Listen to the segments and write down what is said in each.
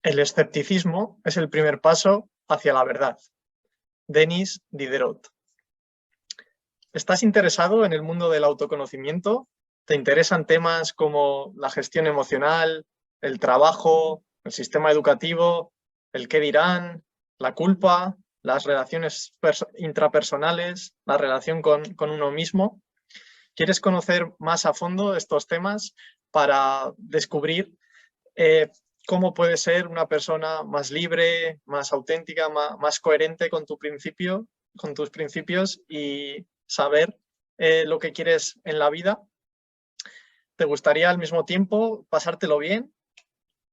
El escepticismo es el primer paso hacia la verdad. Denis Diderot. ¿Estás interesado en el mundo del autoconocimiento? ¿Te interesan temas como la gestión emocional, el trabajo, el sistema educativo, el qué dirán, la culpa, las relaciones intrapersonales, la relación con uno mismo? ¿Quieres conocer más a fondo estos temas para descubrir cómo puedes ser una persona más libre, más auténtica, más coherente con con tus principios y saber lo que quieres en la vida? ¿Te gustaría al mismo tiempo pasártelo bien?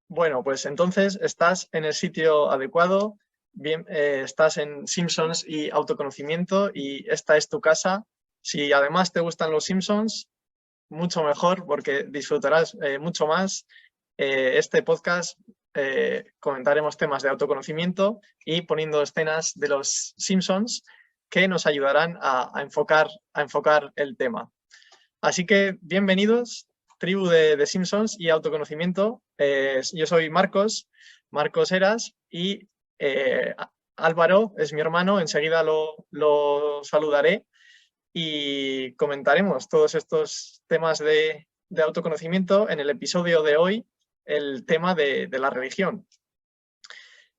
Bueno, pues entonces estás en el sitio adecuado, bien, estás en Simpsons y autoconocimiento y esta es tu casa. Si además te gustan los Simpsons, mucho mejor porque disfrutarás mucho más este podcast. Comentaremos temas de autoconocimiento y poniendo escenas de los Simpsons que nos ayudarán a enfocar el tema. Así que bienvenidos, tribu de Simpsons y autoconocimiento. Yo soy Marcos Heras y Álvaro es mi hermano, enseguida lo saludaré y comentaremos todos estos temas de autoconocimiento en el episodio de hoy, el tema de la religión.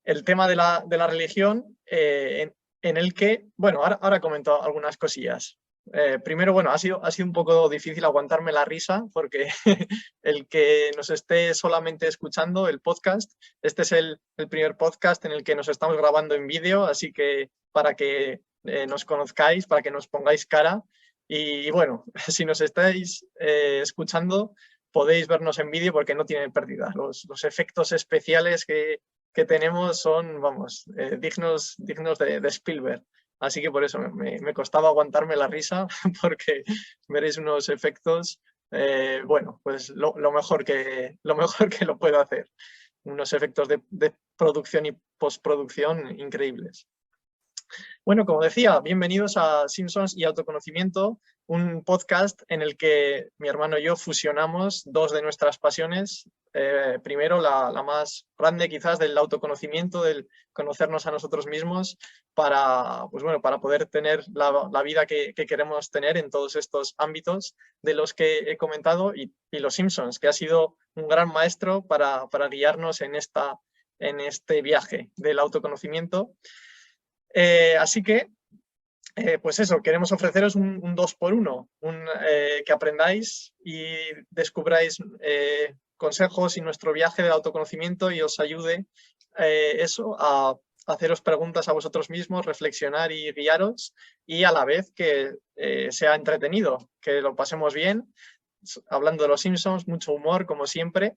El tema de la religión en el que, bueno, ahora comento algunas cosillas. Primero, bueno, ha sido un poco difícil aguantarme la risa porque el que nos esté solamente escuchando el podcast, este es el primer podcast en el que nos estamos grabando en vídeo, así que para que nos conozcáis, para que nos pongáis cara y bueno, si nos estáis escuchando podéis vernos en vídeo porque no tiene pérdida. Los efectos especiales que tenemos son, vamos, dignos de Spielberg. Así que por eso me costaba aguantarme la risa porque veréis unos efectos, bueno, pues lo mejor que lo puedo hacer. Unos efectos de producción y postproducción increíbles. Bueno, como decía, bienvenidos a Simpsons y Autoconocimiento, un podcast en el que mi hermano y yo fusionamos dos de nuestras pasiones. Primero, la más grande quizás del autoconocimiento, del conocernos a nosotros mismos pues bueno, para poder tener la vida que queremos tener en todos estos ámbitos de los que he comentado y los Simpsons, que ha sido un gran maestro para guiarnos en este viaje del autoconocimiento. Así que, pues eso, queremos ofreceros un 2x1, que aprendáis y descubráis consejos y nuestro viaje del autoconocimiento y os ayude eso a haceros preguntas a vosotros mismos, reflexionar y guiaros y a la vez que sea entretenido, que lo pasemos bien, hablando de los Simpsons, mucho humor como siempre.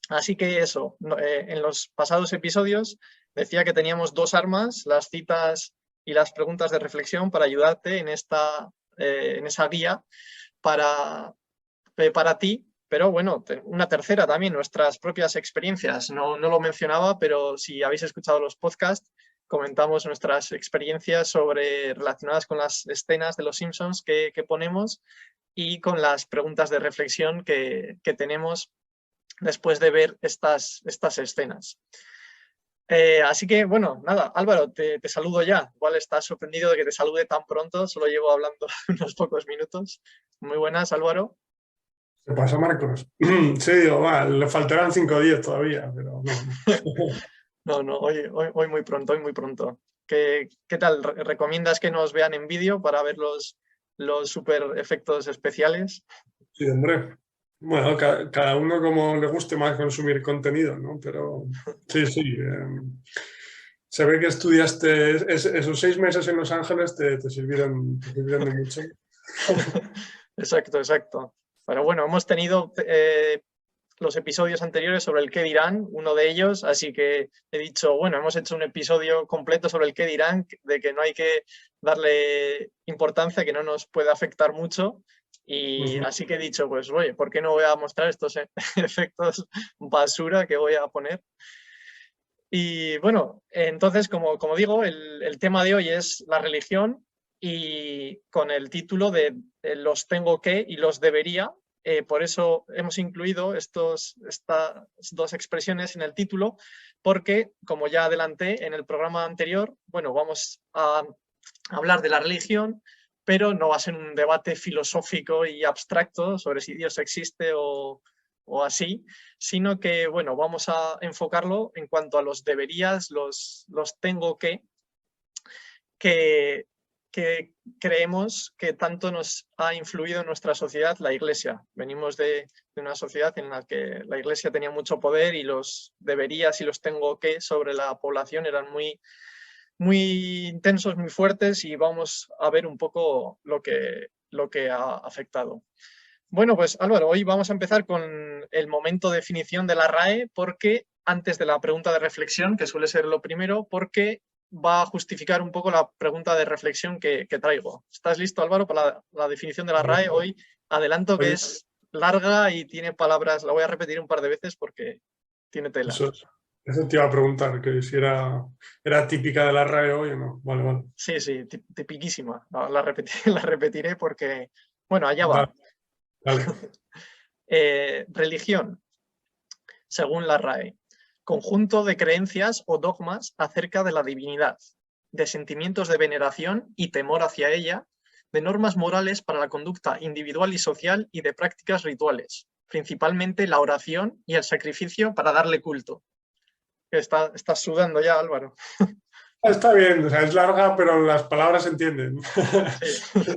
Así que eso, en los pasados episodios decía que teníamos dos armas, las citas y las preguntas de reflexión para ayudarte en esa guía para ti, pero bueno, una tercera también, nuestras propias experiencias. No lo mencionaba, pero si habéis escuchado los podcasts, comentamos nuestras experiencias relacionadas con las escenas de los Simpsons que ponemos y con las preguntas de reflexión que tenemos después de ver estas escenas. Así que, bueno, nada, Álvaro, te saludo ya. Igual estás sorprendido de que te salude tan pronto, solo llevo hablando unos pocos minutos. Muy buenas, Álvaro. ¿Qué pasa, Marcos? Sí, digo, le faltarán 5 o 10 todavía, pero no. No, hoy muy pronto, hoy muy pronto. ¿Qué tal? ¿Recomiendas que nos vean en vídeo para ver los super efectos especiales? Sí, hombre. Bueno, cada uno como le guste más consumir contenido, ¿no? Pero sí, sí. Se ve que estudiaste esos 6 meses en Los Ángeles, te sirvieron de mucho. Exacto. Pero bueno, hemos tenido los episodios anteriores sobre el qué dirán, uno de ellos, así que he dicho, bueno, hemos hecho un episodio completo sobre el qué dirán, de que no hay que darle importancia, que no nos puede afectar mucho, y así que he dicho, pues oye, ¿por qué no voy a mostrar estos efectos basura que voy a poner? Y bueno, entonces, como digo, el tema de hoy es la religión y con el título de los tengo que y los debería, por eso hemos incluido estas dos expresiones en el título, porque, como ya adelanté en el programa anterior, bueno, vamos a hablar de la religión, pero no va a ser un debate filosófico y abstracto sobre si Dios existe o así, sino que, bueno, vamos a enfocarlo en cuanto a los deberías, los tengo que creemos que tanto nos ha influido en nuestra sociedad la Iglesia. Venimos de una sociedad en la que la Iglesia tenía mucho poder y los deberías y los tengo que sobre la población eran muy intensos, muy fuertes, y vamos a ver un poco lo que ha afectado. Bueno, pues Álvaro, hoy vamos a empezar con el momento de definición de la RAE, porque antes de la pregunta de reflexión, que suele ser lo primero, porque va a justificar un poco la pregunta de reflexión que traigo. ¿Estás listo, Álvaro, para la definición de la RAE? Hoy adelanto que es larga y tiene palabras, la voy a repetir un par de veces porque tiene tela. Eso te iba a preguntar, que si era típica de la RAE hoy o no. Vale. Sí, tipiquísima. La repetiré porque, bueno, allá va. Vale. Religión, según la RAE: conjunto de creencias o dogmas acerca de la divinidad, de sentimientos de veneración y temor hacia ella, de normas morales para la conducta individual y social y de prácticas rituales, principalmente la oración y el sacrificio para darle culto. Estás sudando ya, Álvaro. Está bien, o sea, es larga, pero las palabras se entienden. Sí.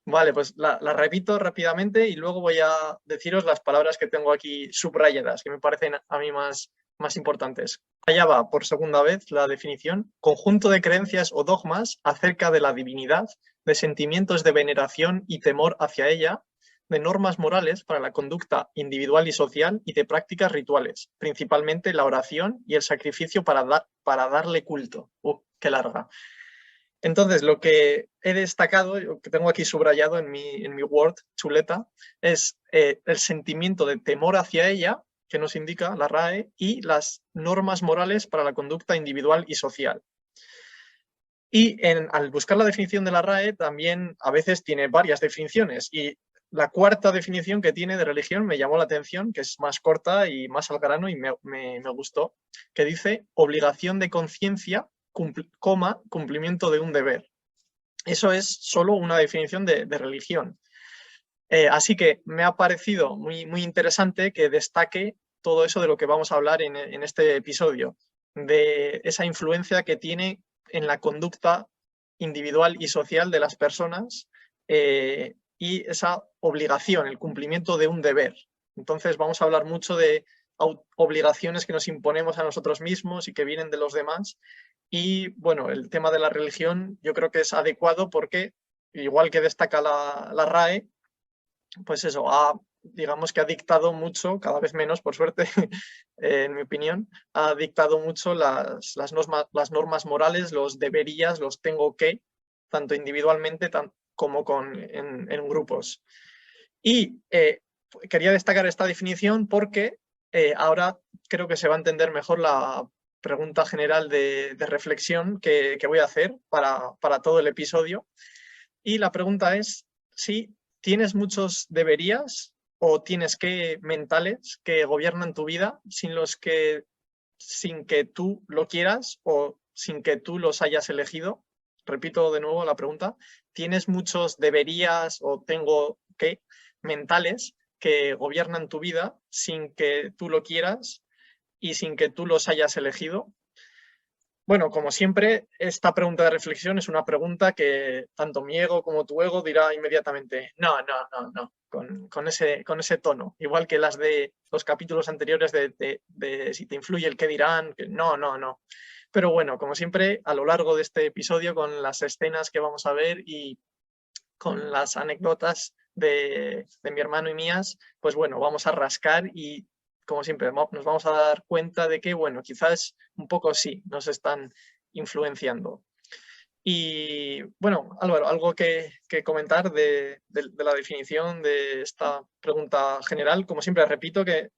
Vale, pues la repito rápidamente y luego voy a deciros las palabras que tengo aquí subrayadas, que me parecen a mí más importantes. Allá va, por segunda vez, la definición: conjunto de creencias o dogmas acerca de la divinidad, de sentimientos de veneración y temor hacia ella, de normas morales para la conducta individual y social y de prácticas rituales, principalmente la oración y el sacrificio para darle culto. ¡Qué larga! Entonces, lo que he destacado, lo que tengo aquí subrayado en mi Word chuleta, es el sentimiento de temor hacia ella, que nos indica la RAE, y las normas morales para la conducta individual y social. Y al buscar la definición de la RAE, también a veces tiene varias definiciones, y la cuarta definición que tiene de religión me llamó la atención, que es más corta y más al grano, y me gustó, que dice: obligación de conciencia, cumplimiento de un deber. Eso es solo una definición de religión. Así que me ha parecido muy interesante que destaque todo eso de lo que vamos a hablar en este episodio, de esa influencia que tiene en la conducta individual y social de las personas, y esa obligación, el cumplimiento de un deber. Entonces vamos a hablar mucho de obligaciones que nos imponemos a nosotros mismos y que vienen de los demás. Y bueno, el tema de la religión yo creo que es adecuado porque, igual que destaca la RAE, pues eso, digamos que ha dictado mucho, cada vez menos por suerte, en mi opinión, ha dictado mucho las normas morales, los deberías, los tengo que, tanto individualmente como en grupos. Y quería destacar esta definición porque ahora creo que se va a entender mejor la pregunta general de reflexión que voy a hacer para todo el episodio. Y la pregunta es si tienes muchos deberías o tienes que mentales que gobiernan tu vida sin que tú lo quieras o sin que tú los hayas elegido. Repito de nuevo la pregunta: ¿tienes muchos deberías o tengo que mentales que gobiernan tu vida sin que tú lo quieras y sin que tú los hayas elegido? Bueno, como siempre, esta pregunta de reflexión es una pregunta que tanto mi ego como tu ego dirá inmediatamente no, con ese tono. Igual que las de los capítulos anteriores de si te influye el qué dirán, que no. Pero bueno, como siempre, a lo largo de este episodio, con las escenas que vamos a ver y con las anécdotas de mi hermano y mías, pues bueno, vamos a rascar y, como siempre, nos vamos a dar cuenta de que, bueno, quizás un poco sí nos están influenciando. Y bueno, Álvaro, algo que comentar de la definición de esta pregunta general. Como siempre, repito que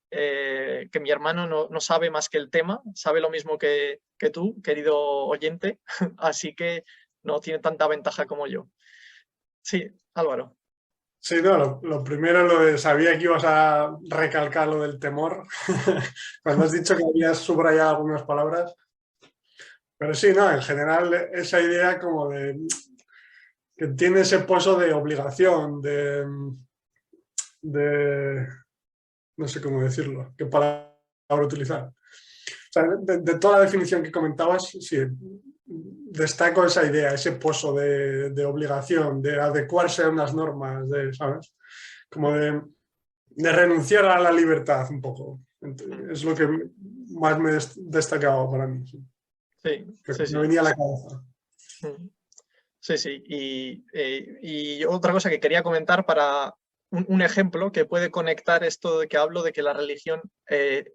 mi hermano no sabe más que el tema, sabe lo mismo que tú, querido oyente, así que no tiene tanta ventaja como yo. Sí, Álvaro. Sí, no, lo primero lo de sabía que ibas a recalcar lo del temor, cuando has dicho que habías subrayado algunas palabras, pero sí, no, en general esa idea como de que tiene ese pozo de obligación, de no sé cómo decirlo, qué palabra utilizar. O sea, de toda la definición que comentabas, sí, destaco esa idea, ese pozo de obligación, de adecuarse a unas normas, ¿sabes? Como de renunciar a la libertad un poco. Es lo que más me destacaba para mí. Sí. Sí, Que sí, me sí. venía a la cabeza. Sí, sí. Y otra cosa que quería comentar para un ejemplo que puede conectar esto de que hablo de que la religión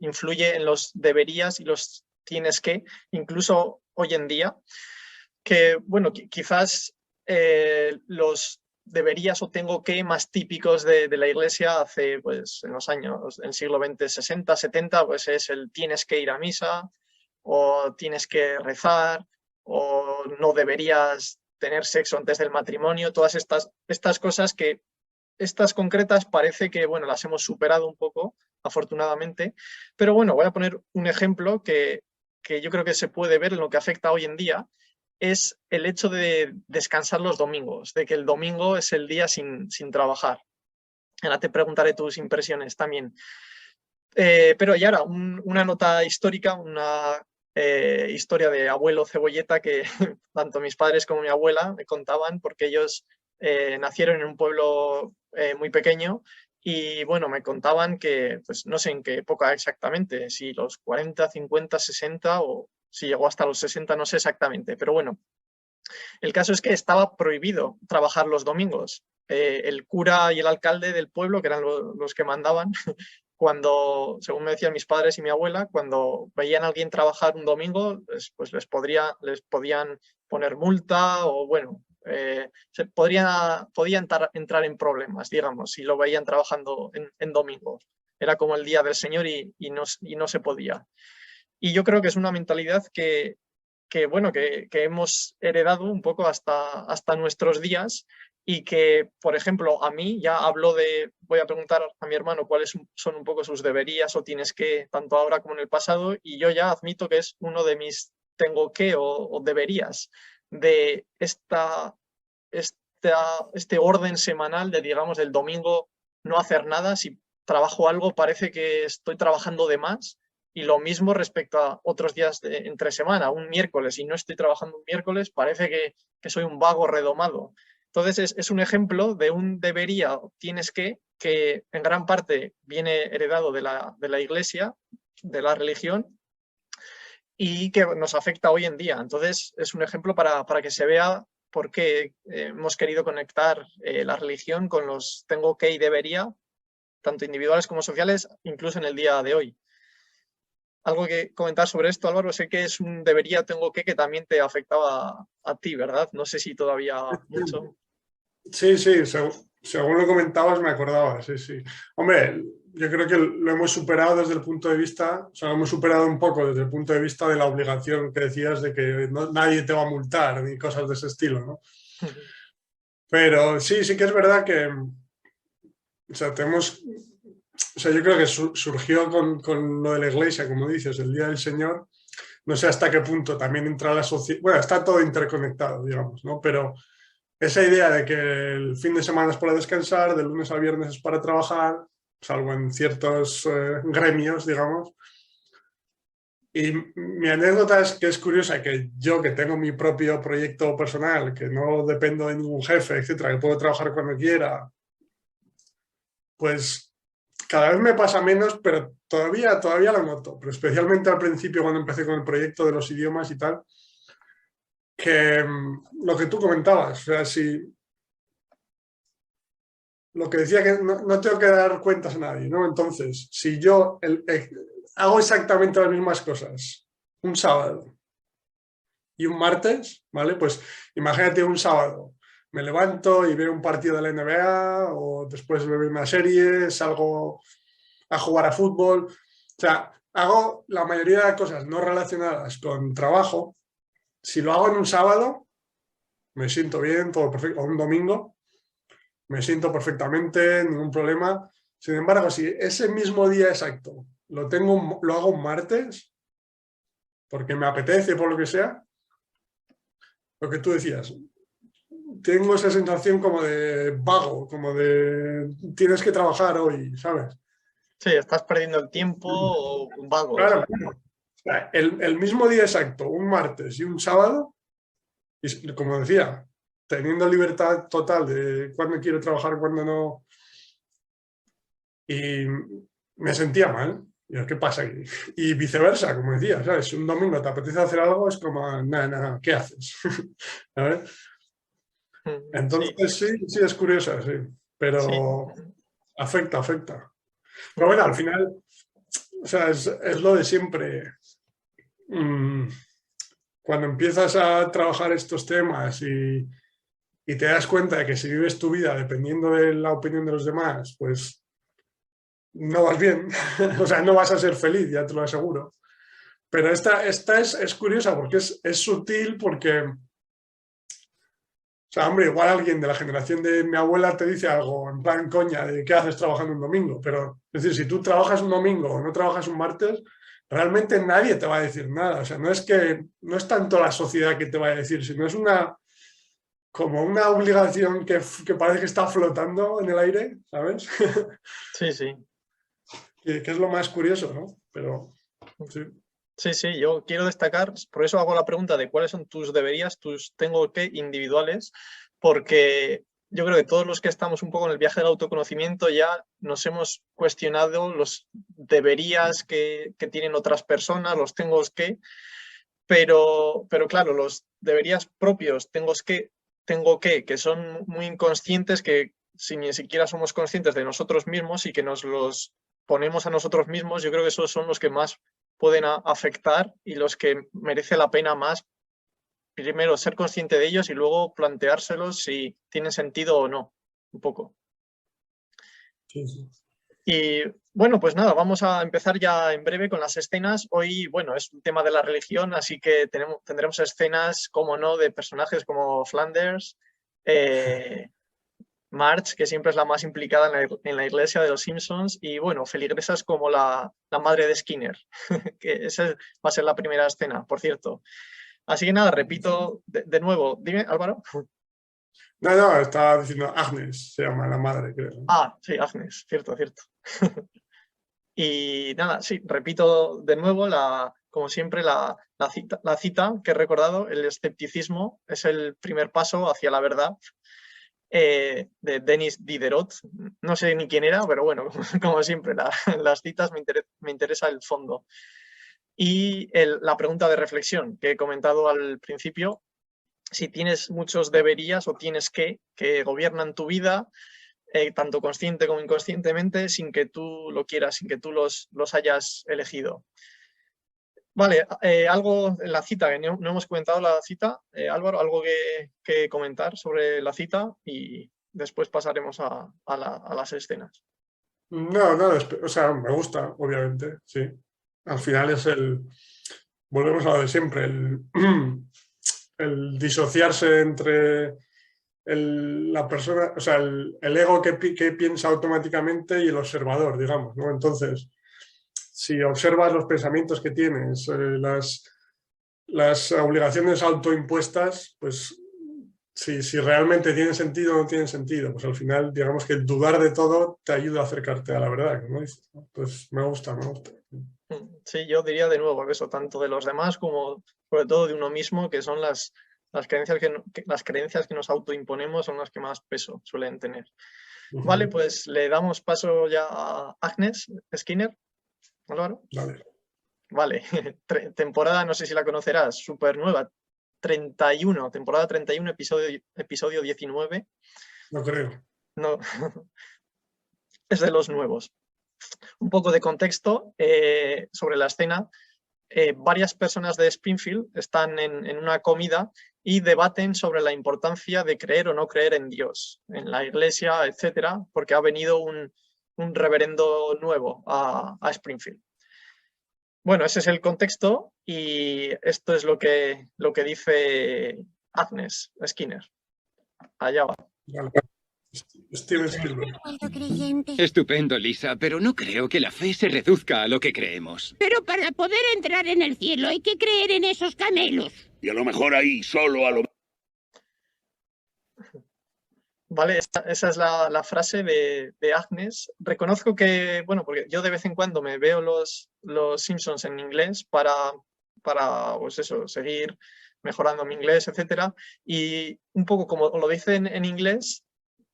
influye en los deberías y los tienes que, incluso hoy en día, que, bueno, quizás los deberías o tengo que más típicos de la iglesia hace, pues, en los años, en el siglo XX, 60, 70, pues es el tienes que ir a misa o tienes que rezar o no deberías tener sexo antes del matrimonio, todas estas cosas que, estas concretas parece que, bueno, las hemos superado un poco, afortunadamente, pero bueno, voy a poner un ejemplo que yo creo que se puede ver en lo que afecta hoy en día, es el hecho de descansar los domingos, de que el domingo es el día sin trabajar. Ahora te preguntaré tus impresiones también. Pero y ahora, una nota histórica, una historia de abuelo Cebolleta que tanto mis padres como mi abuela me contaban porque ellos nacieron en un pueblo muy pequeño y bueno, me contaban que, pues no sé en qué época exactamente, si los 40, 50, 60 o si llegó hasta los 60, no sé exactamente, pero bueno, el caso es que estaba prohibido trabajar los domingos. El cura y el alcalde del pueblo, que eran los que mandaban, cuando, según me decían mis padres y mi abuela, cuando veían a alguien trabajar un domingo, pues les podían poner multa o bueno, podían entrar en problemas, digamos, si lo veían trabajando en domingo. Era como el día del Señor y no se podía. Y yo creo que es una mentalidad bueno, que hemos heredado un poco hasta nuestros días y que, por ejemplo, a mí ya hablo de, voy a preguntar a mi hermano cuáles son un poco sus deberías o tienes que, tanto ahora como en el pasado, y yo ya admito que es uno de mis tengo que o deberías de este orden semanal de, digamos, del domingo no hacer nada. Si trabajo algo, parece que estoy trabajando de más. Y lo mismo respecto a otros días entre semana, un miércoles, y no estoy trabajando un miércoles, parece que soy un vago redomado. Entonces es un ejemplo de un debería, tienes que en gran parte viene heredado de la iglesia, de la religión, y que nos afecta hoy en día. Entonces es un ejemplo para que se vea por qué hemos querido conectar la religión con los tengo que y debería, tanto individuales como sociales, incluso en el día de hoy. Algo que comentar sobre esto, Álvaro, sé que es un debería, tengo que también te afectaba a ti, ¿verdad? No sé si todavía mucho. Sí, sí, según lo comentabas me acordaba, sí, sí. Hombre, yo creo que lo hemos superado desde el punto de vista, o sea, lo hemos superado un poco desde el punto de vista de la obligación que decías de que nadie te va a multar ni cosas de ese estilo, ¿no? Pero sí, sí que es verdad que, o sea, o sea, yo creo que surgió con lo de la iglesia, como dices, el Día del Señor. No sé hasta qué punto también entra la sociedad, bueno, está todo interconectado, digamos, ¿no? Pero esa idea de que el fin de semana es para descansar, de lunes a viernes es para trabajar, salvo en ciertos gremios, digamos. Y mi anécdota es que es curiosa que yo, que tengo mi propio proyecto personal, que no dependo de ningún jefe, etcétera, que puedo trabajar cuando quiera, pues cada vez me pasa menos, pero todavía lo noto. Pero especialmente al principio, cuando empecé con el proyecto de los idiomas y tal, que lo que tú comentabas, o sea, si lo que decía que no tengo que dar cuentas a nadie, ¿no? Entonces, si yo hago exactamente las mismas cosas un sábado y un martes, ¿vale? Pues imagínate un sábado, me levanto y veo un partido de la NBA o después veo una serie, salgo a jugar a fútbol, o sea, hago la mayoría de cosas no relacionadas con trabajo. Si lo hago en un sábado, me siento bien, todo perfecto, o un domingo. me siento perfectamente, ningún problema. Sin embargo, si ese mismo día exacto lo hago un martes, porque me apetece, por lo que sea, lo que tú decías, tengo esa sensación como de vago, como de tienes que trabajar hoy, ¿sabes? Sí, estás perdiendo el tiempo o vago, Claro, sí. claro. O sea, el mismo día exacto, un martes y un sábado, y como decía, teniendo libertad total de cuándo quiero trabajar, cuándo no, y me sentía mal. Y ¿qué pasa aquí? Y viceversa, como decía, ¿sabes? Si un domingo te apetece hacer algo, es como, nada, nada, ¿qué haces? ¿Sabes? Sí, Entonces sí, sí es curiosa, sí, sí. pero afecta, afecta. Pero bueno, al final, o sea, es lo de siempre. Mm, Cuando empiezas a trabajar estos temas y te das cuenta de que si vives tu vida dependiendo de la opinión de los demás, pues no vas bien, o sea, no vas a ser feliz, ya te lo aseguro. Pero esta es curiosa porque es sutil, porque, o sea, hombre, igual alguien de la generación de mi abuela te dice algo en plan coña de qué haces trabajando un domingo, pero es decir, si tú trabajas un domingo o no trabajas un martes, realmente nadie te va a decir nada. O sea, no es tanto la sociedad que te va a decir, sino es como una obligación que parece que está flotando en el aire, ¿sabes? Sí, sí. Que es lo más curioso, ¿no? Pero sí. Sí, sí, yo quiero destacar, por eso hago la pregunta de cuáles son tus deberías, tus tengo que individuales, porque yo creo que todos los que estamos un poco en el viaje del autoconocimiento ya nos hemos cuestionado los deberías que tienen otras personas, los tengo pero claro, los deberías propios, que son muy inconscientes, que si ni siquiera somos conscientes de nosotros mismos y que nos los ponemos a nosotros mismos, yo creo que esos son los que más pueden afectar y los que merece la pena más, primero ser consciente de ellos y luego planteárselos si tienen sentido o no, un poco. Sí, sí. Y bueno, pues nada, vamos a empezar ya en breve con las escenas. Hoy, bueno, es un tema de la religión, así que tendremos escenas, como no, de personajes como Flanders, Marge, que siempre es la más implicada en la iglesia de los Simpsons, y bueno, feligresas como la madre de Skinner, que esa va a ser la primera escena, por cierto. Así que nada, repito de nuevo. Dime, Álvaro. No, no, estaba diciendo Agnes, se llama la madre, creo. Ah, sí, Agnes, cierto, cierto. Y nada, sí, repito de nuevo, como siempre, la cita que he recordado, el escepticismo es el primer paso hacia la verdad, de Denis Diderot. No sé ni quién era, pero bueno, como siempre, las citas me interesa el fondo. Y la pregunta de reflexión que he comentado al principio, si tienes muchos deberías o tienes que gobiernan tu vida, tanto consciente como inconscientemente, sin que tú lo quieras, sin que tú los hayas elegido. Vale, algo en la cita, que no hemos comentado la cita. Álvaro, algo que comentar sobre la cita y después pasaremos a las escenas. No, no, o sea, me gusta, obviamente, sí. Al final volvemos a lo de siempre, el disociarse entre la persona, o sea, el ego que piensa automáticamente y el observador, digamos, ¿no? Entonces, si observas los pensamientos que tienes, las obligaciones autoimpuestas, pues si realmente tienen sentido o no tienen sentido, pues al final, digamos que dudar de todo te ayuda a acercarte a la verdad, como dices, ¿no? Pues me gusta, me gusta. Sí, yo diría de nuevo eso, tanto de los demás como sobre todo de uno mismo, que son las creencias las creencias que nos autoimponemos son las que más peso suelen tener. Vale, pues le damos paso ya a Agnes Skinner. Álvaro. Vale. Vale, temporada, no sé si la conocerás, súper nueva, 31, temporada 31, episodio 19. No creo. No, es de los nuevos. Un poco de contexto sobre la escena. Varias personas de Springfield están en una comida y debaten sobre la importancia de creer o no creer en Dios, en la iglesia, etcétera, porque ha venido un reverendo nuevo a Springfield. Bueno, ese es el contexto y esto es lo que dice Agnes Skinner. Allá va. Vale. Steven Spielberg. Estupendo, Lisa, pero no creo que la fe se reduzca a lo que creemos. Pero para poder entrar en el cielo hay que creer en esos camelos. Y a lo mejor ahí solo a lo... Vale, esa es la frase de Agnes. Reconozco que, bueno, porque yo de vez en cuando me veo los Simpsons en inglés para pues eso, seguir mejorando mi inglés, etcétera. Y un poco como lo dicen en inglés,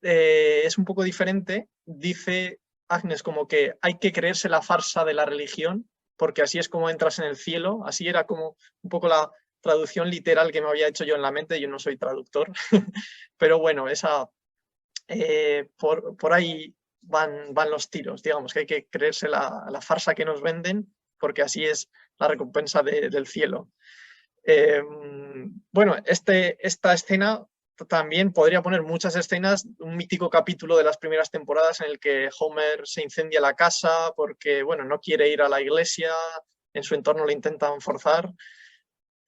es un poco diferente. Dice Agnes como que hay que creerse la farsa de la religión, porque así es como entras en el cielo. Así era como un poco la traducción literal que me había hecho yo en la mente. Yo no soy traductor, pero bueno, por ahí van los tiros, digamos, que hay que creerse la farsa que nos venden, porque así es la recompensa del cielo. Bueno, esta escena también podría poner muchas escenas, un mítico capítulo de las primeras temporadas en el que Homer se incendia la casa porque, bueno, no quiere ir a la iglesia, en su entorno le intentan forzar.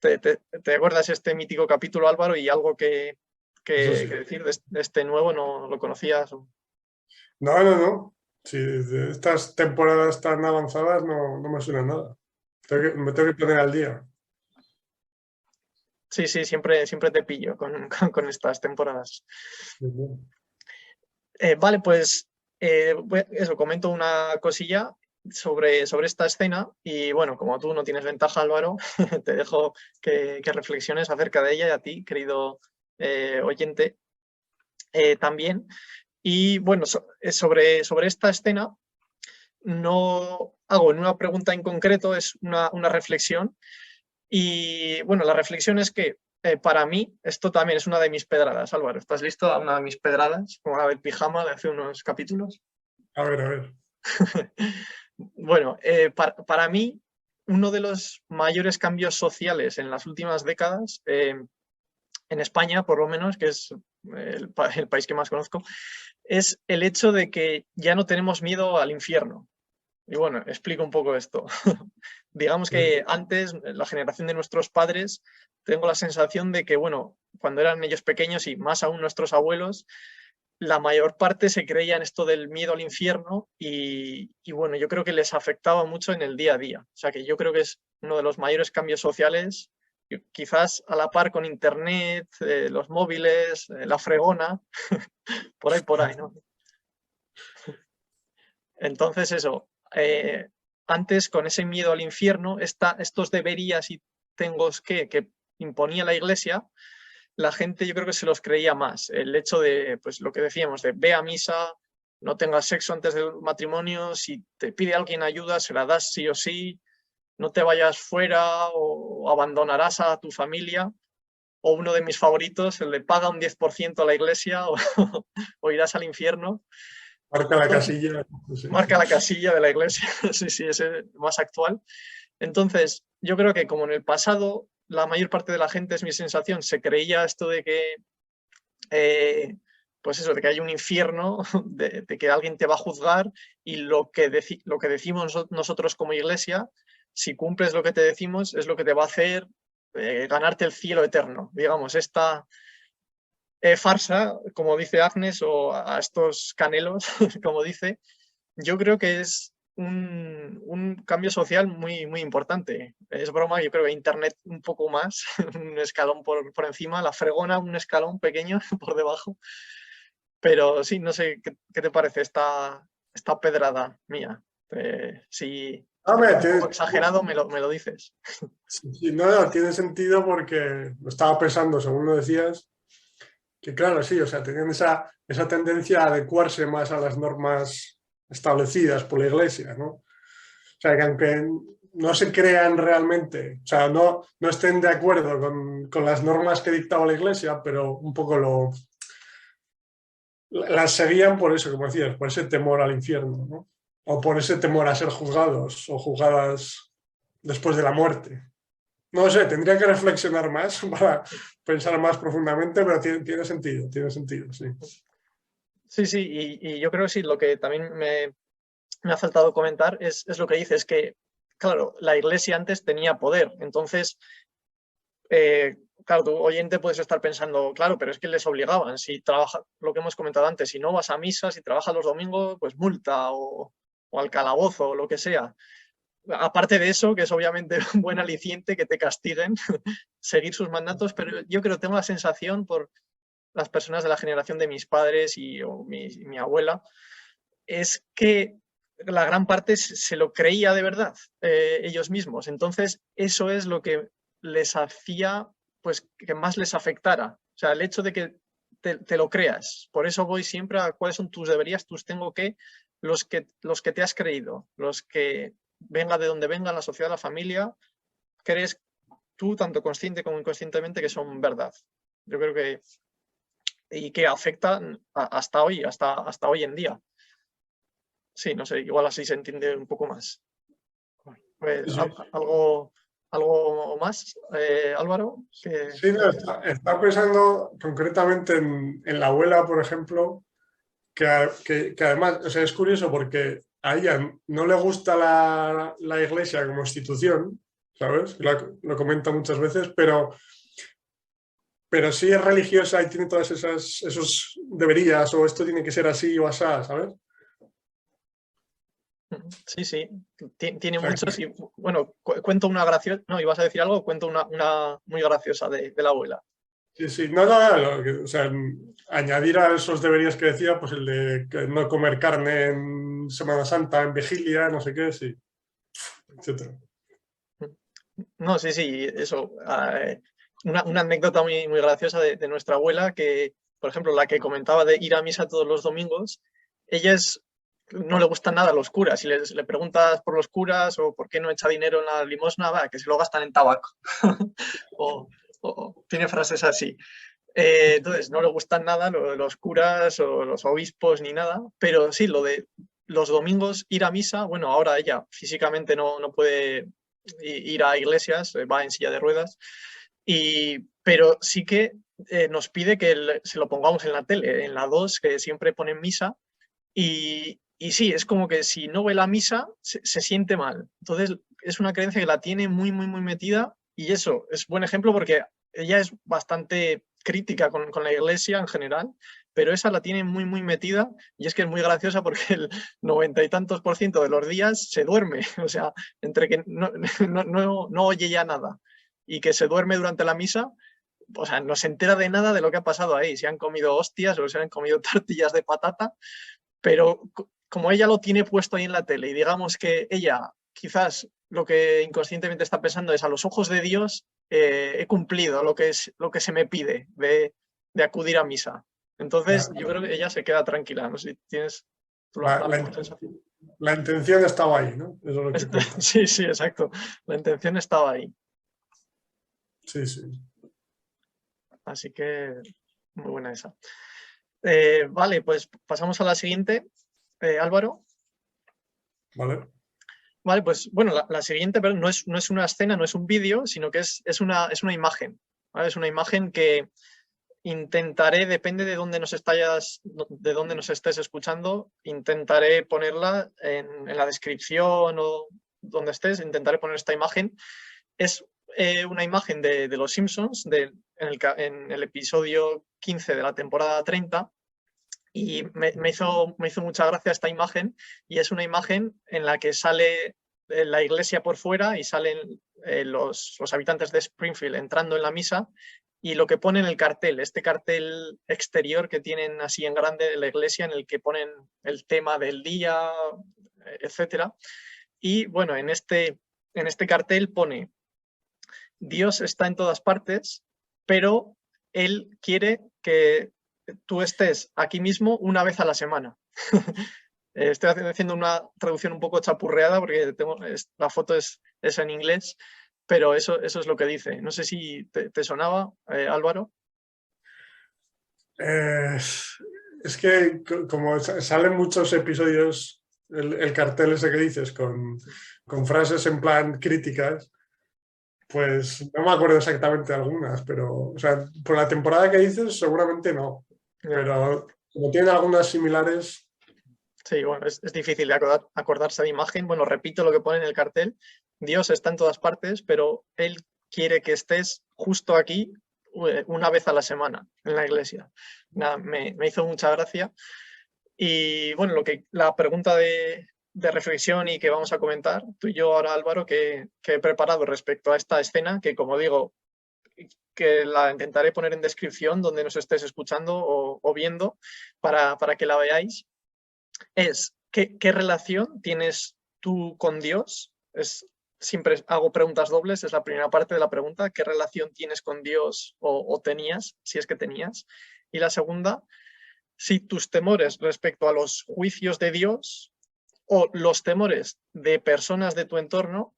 ¿Te acuerdas este mítico capítulo, Álvaro? Y algo que decir de este nuevo, ¿no lo conocías? No. Sí, de estas temporadas tan avanzadas no me suena nada. Me tengo que poner al día. Sí, siempre te pillo con estas temporadas. Vale, pues eso, comento una cosilla sobre esta escena y bueno, como tú no tienes ventaja, Álvaro, te dejo que reflexiones acerca de ella y a ti, querido oyente, también. Y bueno, sobre esta escena no hago en una pregunta en concreto, es una reflexión. Y bueno, la reflexión es que para mí esto también es una de mis pedradas. Álvaro, ¿estás listo a una de mis pedradas? Como la del pijama de hace unos capítulos. A ver. Bueno, para mí uno de los mayores cambios sociales en las últimas décadas, en España por lo menos, que es el país que más conozco, es el hecho de que ya no tenemos miedo al infierno. Y bueno, explico un poco esto. Digamos que antes, la generación de nuestros padres, tengo la sensación de que, bueno, cuando eran ellos pequeños y más aún nuestros abuelos, la mayor parte se creía en esto del miedo al infierno y bueno, yo creo que les afectaba mucho en el día a día. O sea que yo creo que es uno de los mayores cambios sociales, quizás a la par con internet, los móviles, la fregona, por ahí, ¿no? Entonces eso, antes con ese miedo al infierno, estos deberías y tengos que imponía la Iglesia, la gente yo creo que se los creía más. El hecho de, pues lo que decíamos, de ve a misa, no tengas sexo antes del matrimonio, si te pide alguien ayuda, se la das sí o sí, no te vayas fuera o abandonarás a tu familia. O uno de mis favoritos, el de paga un 10% a la Iglesia o irás al infierno. Marca la casilla. Marca la casilla de la Iglesia, sí, ese es más actual. Entonces, yo creo que como en el pasado, la mayor parte de la gente, es mi sensación, se creía esto de que, pues eso, de que hay un infierno, de que alguien te va a juzgar y lo que decimos nosotros como Iglesia, si cumples lo que te decimos, es lo que te va a hacer ganarte el cielo eterno. Digamos, esta farsa, como dice Agnes, o a estos canelos, como dice, yo creo que es un cambio social muy, muy importante. Es broma, yo creo que Internet un poco más, un escalón por encima, la fregona un escalón pequeño por debajo. Pero sí, no sé, ¿qué te parece esta pedrada mía? Si un poco exagerado, me lo dices. Sí, no, tiene sentido porque lo estaba pensando, según lo decías, que claro, sí, o sea, tenían esa tendencia a adecuarse más a las normas establecidas por la Iglesia, ¿no? O sea, que aunque no se crean realmente, o sea, no estén de acuerdo con las normas que dictaba la Iglesia, pero un poco las seguían por eso, como decías, por ese temor al infierno, ¿no? O por ese temor a ser juzgados o juzgadas después de la muerte. No sé, tendría que reflexionar más para pensar más profundamente, pero tiene sentido, sí. Sí, y yo creo que sí, lo que también me ha faltado comentar es lo que dices, que, claro, la Iglesia antes tenía poder, entonces claro, tu oyente puedes estar pensando, claro, pero es que les obligaban. Si trabaja, lo que hemos comentado antes, si no vas a misa, si trabajas los domingos, pues multa o al calabozo o lo que sea. Aparte de eso, que es obviamente un buen aliciente que te castiguen, seguir sus mandatos, pero yo creo, tengo la sensación por las personas de la generación de mis padres o mi abuela, es que la gran parte se lo creía de verdad ellos mismos. Entonces, eso es lo que les hacía, pues, que más les afectara. O sea, el hecho de que te lo creas. Por eso voy siempre a cuáles son tus deberías, tus tengo que, los que te has creído, los que venga de donde venga la sociedad, la familia, crees tú, tanto consciente como inconscientemente, que son verdad. Yo creo que, y que afectan hasta hoy, hasta hoy en día. Sí, no sé, igual así se entiende un poco más. Pues, Sí. ¿algo más, Álvaro? Sí, no, está pensando concretamente en la abuela, por ejemplo, que además, o sea, es curioso porque a ella no le gusta la iglesia como institución, ¿sabes? Lo comenta muchas veces, pero sí es religiosa y tiene todas esos deberías o esto tiene que ser así o asá, ¿sabes? Sí, sí, tiene O sea, muchos y, bueno, cuento una graciosa, no, ¿ibas a decir algo? Cuento una muy graciosa de la abuela. sí, sí, no, o sea, añadir a esos deberías que decía, pues el de que no comer carne en Semana Santa, en vigilia, no sé qué, sí, etcétera. No, sí, sí, eso. Una anécdota muy, muy graciosa de nuestra abuela, que, por ejemplo, la que comentaba de ir a misa todos los domingos, ella no le gustan nada los curas. Si le preguntas por los curas o por qué no echa dinero en la limosna, va, que se lo gastan en tabaco. o tiene frases así. Entonces, no le gustan nada los curas o los obispos ni nada, pero sí, lo de los domingos ir a misa, bueno, ahora ella físicamente no puede ir a iglesias, va en silla de ruedas, pero sí que nos pide que se lo pongamos en la tele, en la 2, que siempre ponen misa, y sí, es como que si no ve la misa, se siente mal. Entonces, es una creencia que la tiene muy, muy, muy metida, y eso es buen ejemplo porque ella es bastante crítica con la iglesia en general, pero esa la tiene muy, muy metida, y es que es muy graciosa porque el 90 y tantos % de los días se duerme, o sea, entre que no oye ya nada y que se duerme durante la misa, o sea, no se entera de nada de lo que ha pasado ahí, si han comido hostias o se han comido tortillas de patata, pero como ella lo tiene puesto ahí en la tele y digamos que ella quizás lo que inconscientemente está pensando es a los ojos de Dios he cumplido lo que se me pide de acudir a misa. Entonces yo creo que ella se queda tranquila. No sé si tienes la misma sensación. La intención estaba ahí, ¿no? Eso es lo que cuenta. Sí, sí, exacto. La intención estaba ahí. Sí, sí. Así que muy buena esa. Vale, pues pasamos a la siguiente. Álvaro. Vale. Vale, pues bueno, la siguiente pero no es una escena, no es un vídeo, sino que es una imagen. ¿Vale? Es una imagen que intentaré, depende de dónde nos estés escuchando, intentaré ponerla en la descripción o donde estés, intentaré poner esta imagen. Es una imagen de Los Simpsons, en el episodio 15 de la temporada 30, y me hizo mucha gracia esta imagen, y es una imagen en la que sale la iglesia por fuera y salen los habitantes de Springfield entrando en la misa, y lo que pone en el cartel, este cartel exterior que tienen así en grande de la iglesia, en el que ponen el tema del día, etcétera. Y bueno, en este cartel pone: Dios está en todas partes, pero Él quiere que tú estés aquí mismo una vez a la semana. Estoy haciendo una traducción un poco chapurreada porque la foto es en inglés, pero eso es lo que dice. No sé si te sonaba, Álvaro. Es que como salen muchos episodios, el cartel ese que dices, con frases en plan críticas, pues no me acuerdo exactamente algunas, pero o sea, por la temporada que dices seguramente no, pero como tiene algunas similares. Sí, bueno, es difícil de acordarse de imagen. Bueno, repito lo que pone en el cartel: Dios está en todas partes, pero Él quiere que estés justo aquí una vez a la semana en la iglesia. Nada, me hizo mucha gracia. Y bueno, la pregunta de reflexión y que vamos a comentar, tú y yo ahora, Álvaro, que he preparado respecto a esta escena, que como digo, que la intentaré poner en descripción donde nos estés escuchando o viendo para que la veáis, es ¿qué relación tienes tú con Dios? Siempre hago preguntas dobles, es la primera parte de la pregunta, ¿qué relación tienes con Dios o tenías, si es que tenías? Y la segunda, si tus temores respecto a los juicios de Dios o los temores de personas de tu entorno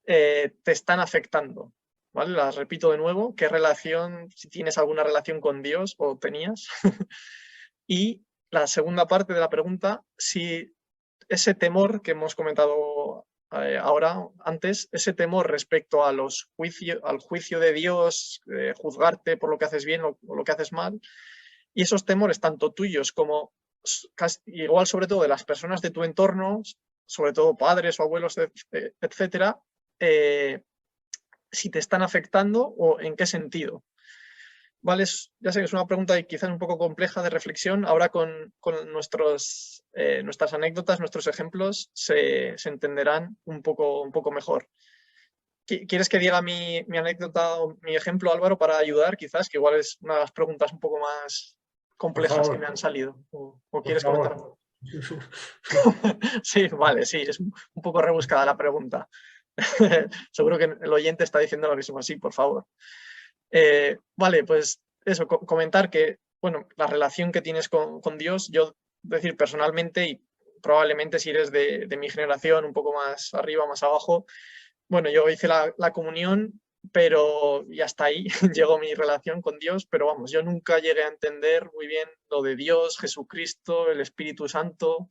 te están afectando, ¿vale? Las repito de nuevo, ¿qué relación, si tienes alguna relación con Dios o tenías? Y la segunda parte de la pregunta, si ese temor que hemos comentado ahora, antes, ese temor respecto a al juicio de Dios, juzgarte por lo que haces bien o lo que haces mal, y esos temores tanto tuyos como igual sobre todo de las personas de tu entorno, sobre todo padres o abuelos, etcétera, si te están afectando o en qué sentido. Vale, ya sé que es una pregunta quizás un poco compleja de reflexión. Ahora con nuestras anécdotas, nuestros ejemplos, se entenderán un poco mejor. ¿Quieres que diga mi anécdota o mi ejemplo, Álvaro, para ayudar? Quizás, que igual es una de las preguntas un poco más complejas que me han salido. ¿O quieres comentar? Sí, vale, sí, es un poco rebuscada la pregunta. Seguro que el oyente está diciendo lo mismo. Sí, por favor. Vale, pues eso, comentar que, bueno, la relación que tienes con Dios, yo decir personalmente y probablemente si eres de mi generación, un poco más arriba, más abajo, bueno, yo hice la comunión, pero y hasta ahí llegó mi relación con Dios, pero vamos, yo nunca llegué a entender muy bien lo de Dios, Jesucristo, el Espíritu Santo.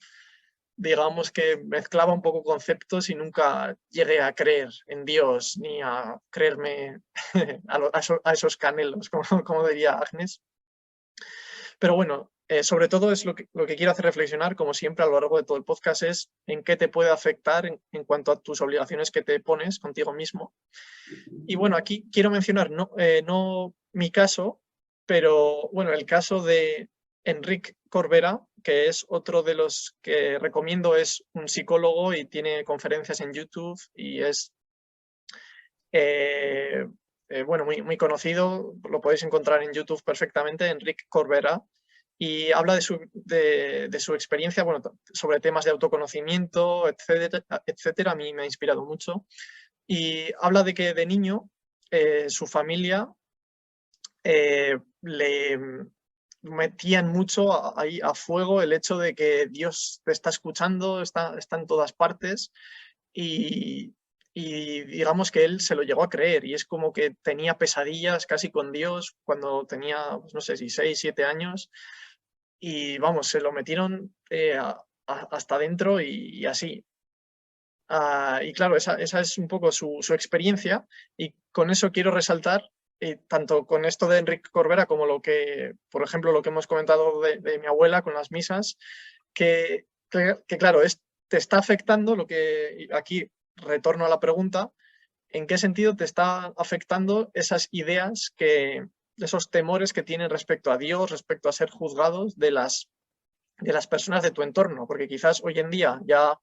Digamos que mezclaba un poco conceptos y nunca llegué a creer en Dios ni a creerme a esos canelos, como diría Agnes. Pero bueno, sobre todo es lo que quiero hacer reflexionar, como siempre a lo largo de todo el podcast, es en qué te puede afectar en cuanto a tus obligaciones que te pones contigo mismo. Y bueno, aquí quiero mencionar no mi caso, pero bueno, el caso de Enric Corbera, que es otro de los que recomiendo, es un psicólogo y tiene conferencias en YouTube y es bueno, muy conocido, lo podéis encontrar en YouTube perfectamente, Enric Corbera, y habla de su experiencia, bueno, sobre temas de autoconocimiento, etcétera. A mí me ha inspirado mucho. Y habla de que de niño su familia le metían mucho ahí a fuego el hecho de que Dios te está escuchando, está en todas partes y digamos que él se lo llegó a creer y es como que tenía pesadillas casi con Dios cuando tenía, pues no sé si 6, 7 años y vamos, se lo metieron hasta dentro y así. Y claro, esa es un poco su experiencia y con eso quiero resaltar, tanto con esto de Enric Corbera como por ejemplo, lo que hemos comentado de mi abuela con las misas, que claro, te está afectando lo que aquí retorno a la pregunta, ¿en qué sentido te está afectando esas ideas, esos temores que tienen respecto a Dios, respecto a ser juzgados de las personas de tu entorno? Porque quizás hoy en día ya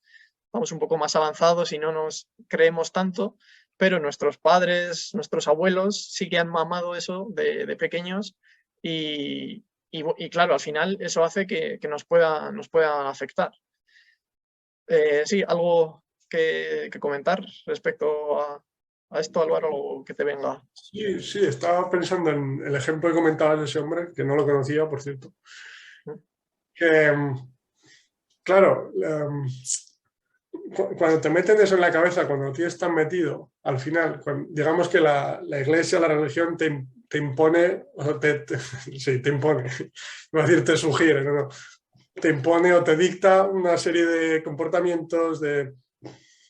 vamos un poco más avanzados y no nos creemos tanto, pero nuestros padres, nuestros abuelos sí que han mamado eso de pequeños y claro, al final eso hace que nos pueda afectar. Sí, algo que comentar respecto a esto, Álvaro, o que te venga. Sí, estaba pensando en el ejemplo que comentabas de ese hombre, que no lo conocía, por cierto. Que, claro, cuando te meten eso en la cabeza, cuando lo tienes tan metido, al final, digamos que la iglesia, la religión te impone, sí, te impone, no decir te sugiere, no, te impone o te dicta una serie de comportamientos, de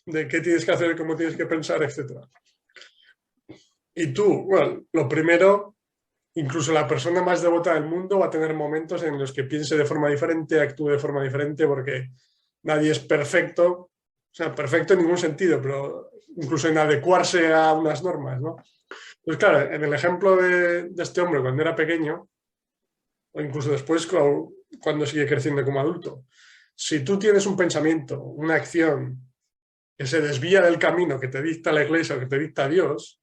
qué tienes que hacer, cómo tienes que pensar, etc. Y tú, bueno, lo primero, incluso la persona más devota del mundo va a tener momentos en los que piense de forma diferente, actúe de forma diferente, porque nadie es perfecto, o sea, perfecto en ningún sentido, pero incluso en adecuarse a unas normas, ¿no? Pues claro, en el ejemplo de este hombre cuando era pequeño, o incluso después cuando sigue creciendo como adulto, si tú tienes un pensamiento, una acción que se desvía del camino que te dicta la Iglesia o que te dicta Dios,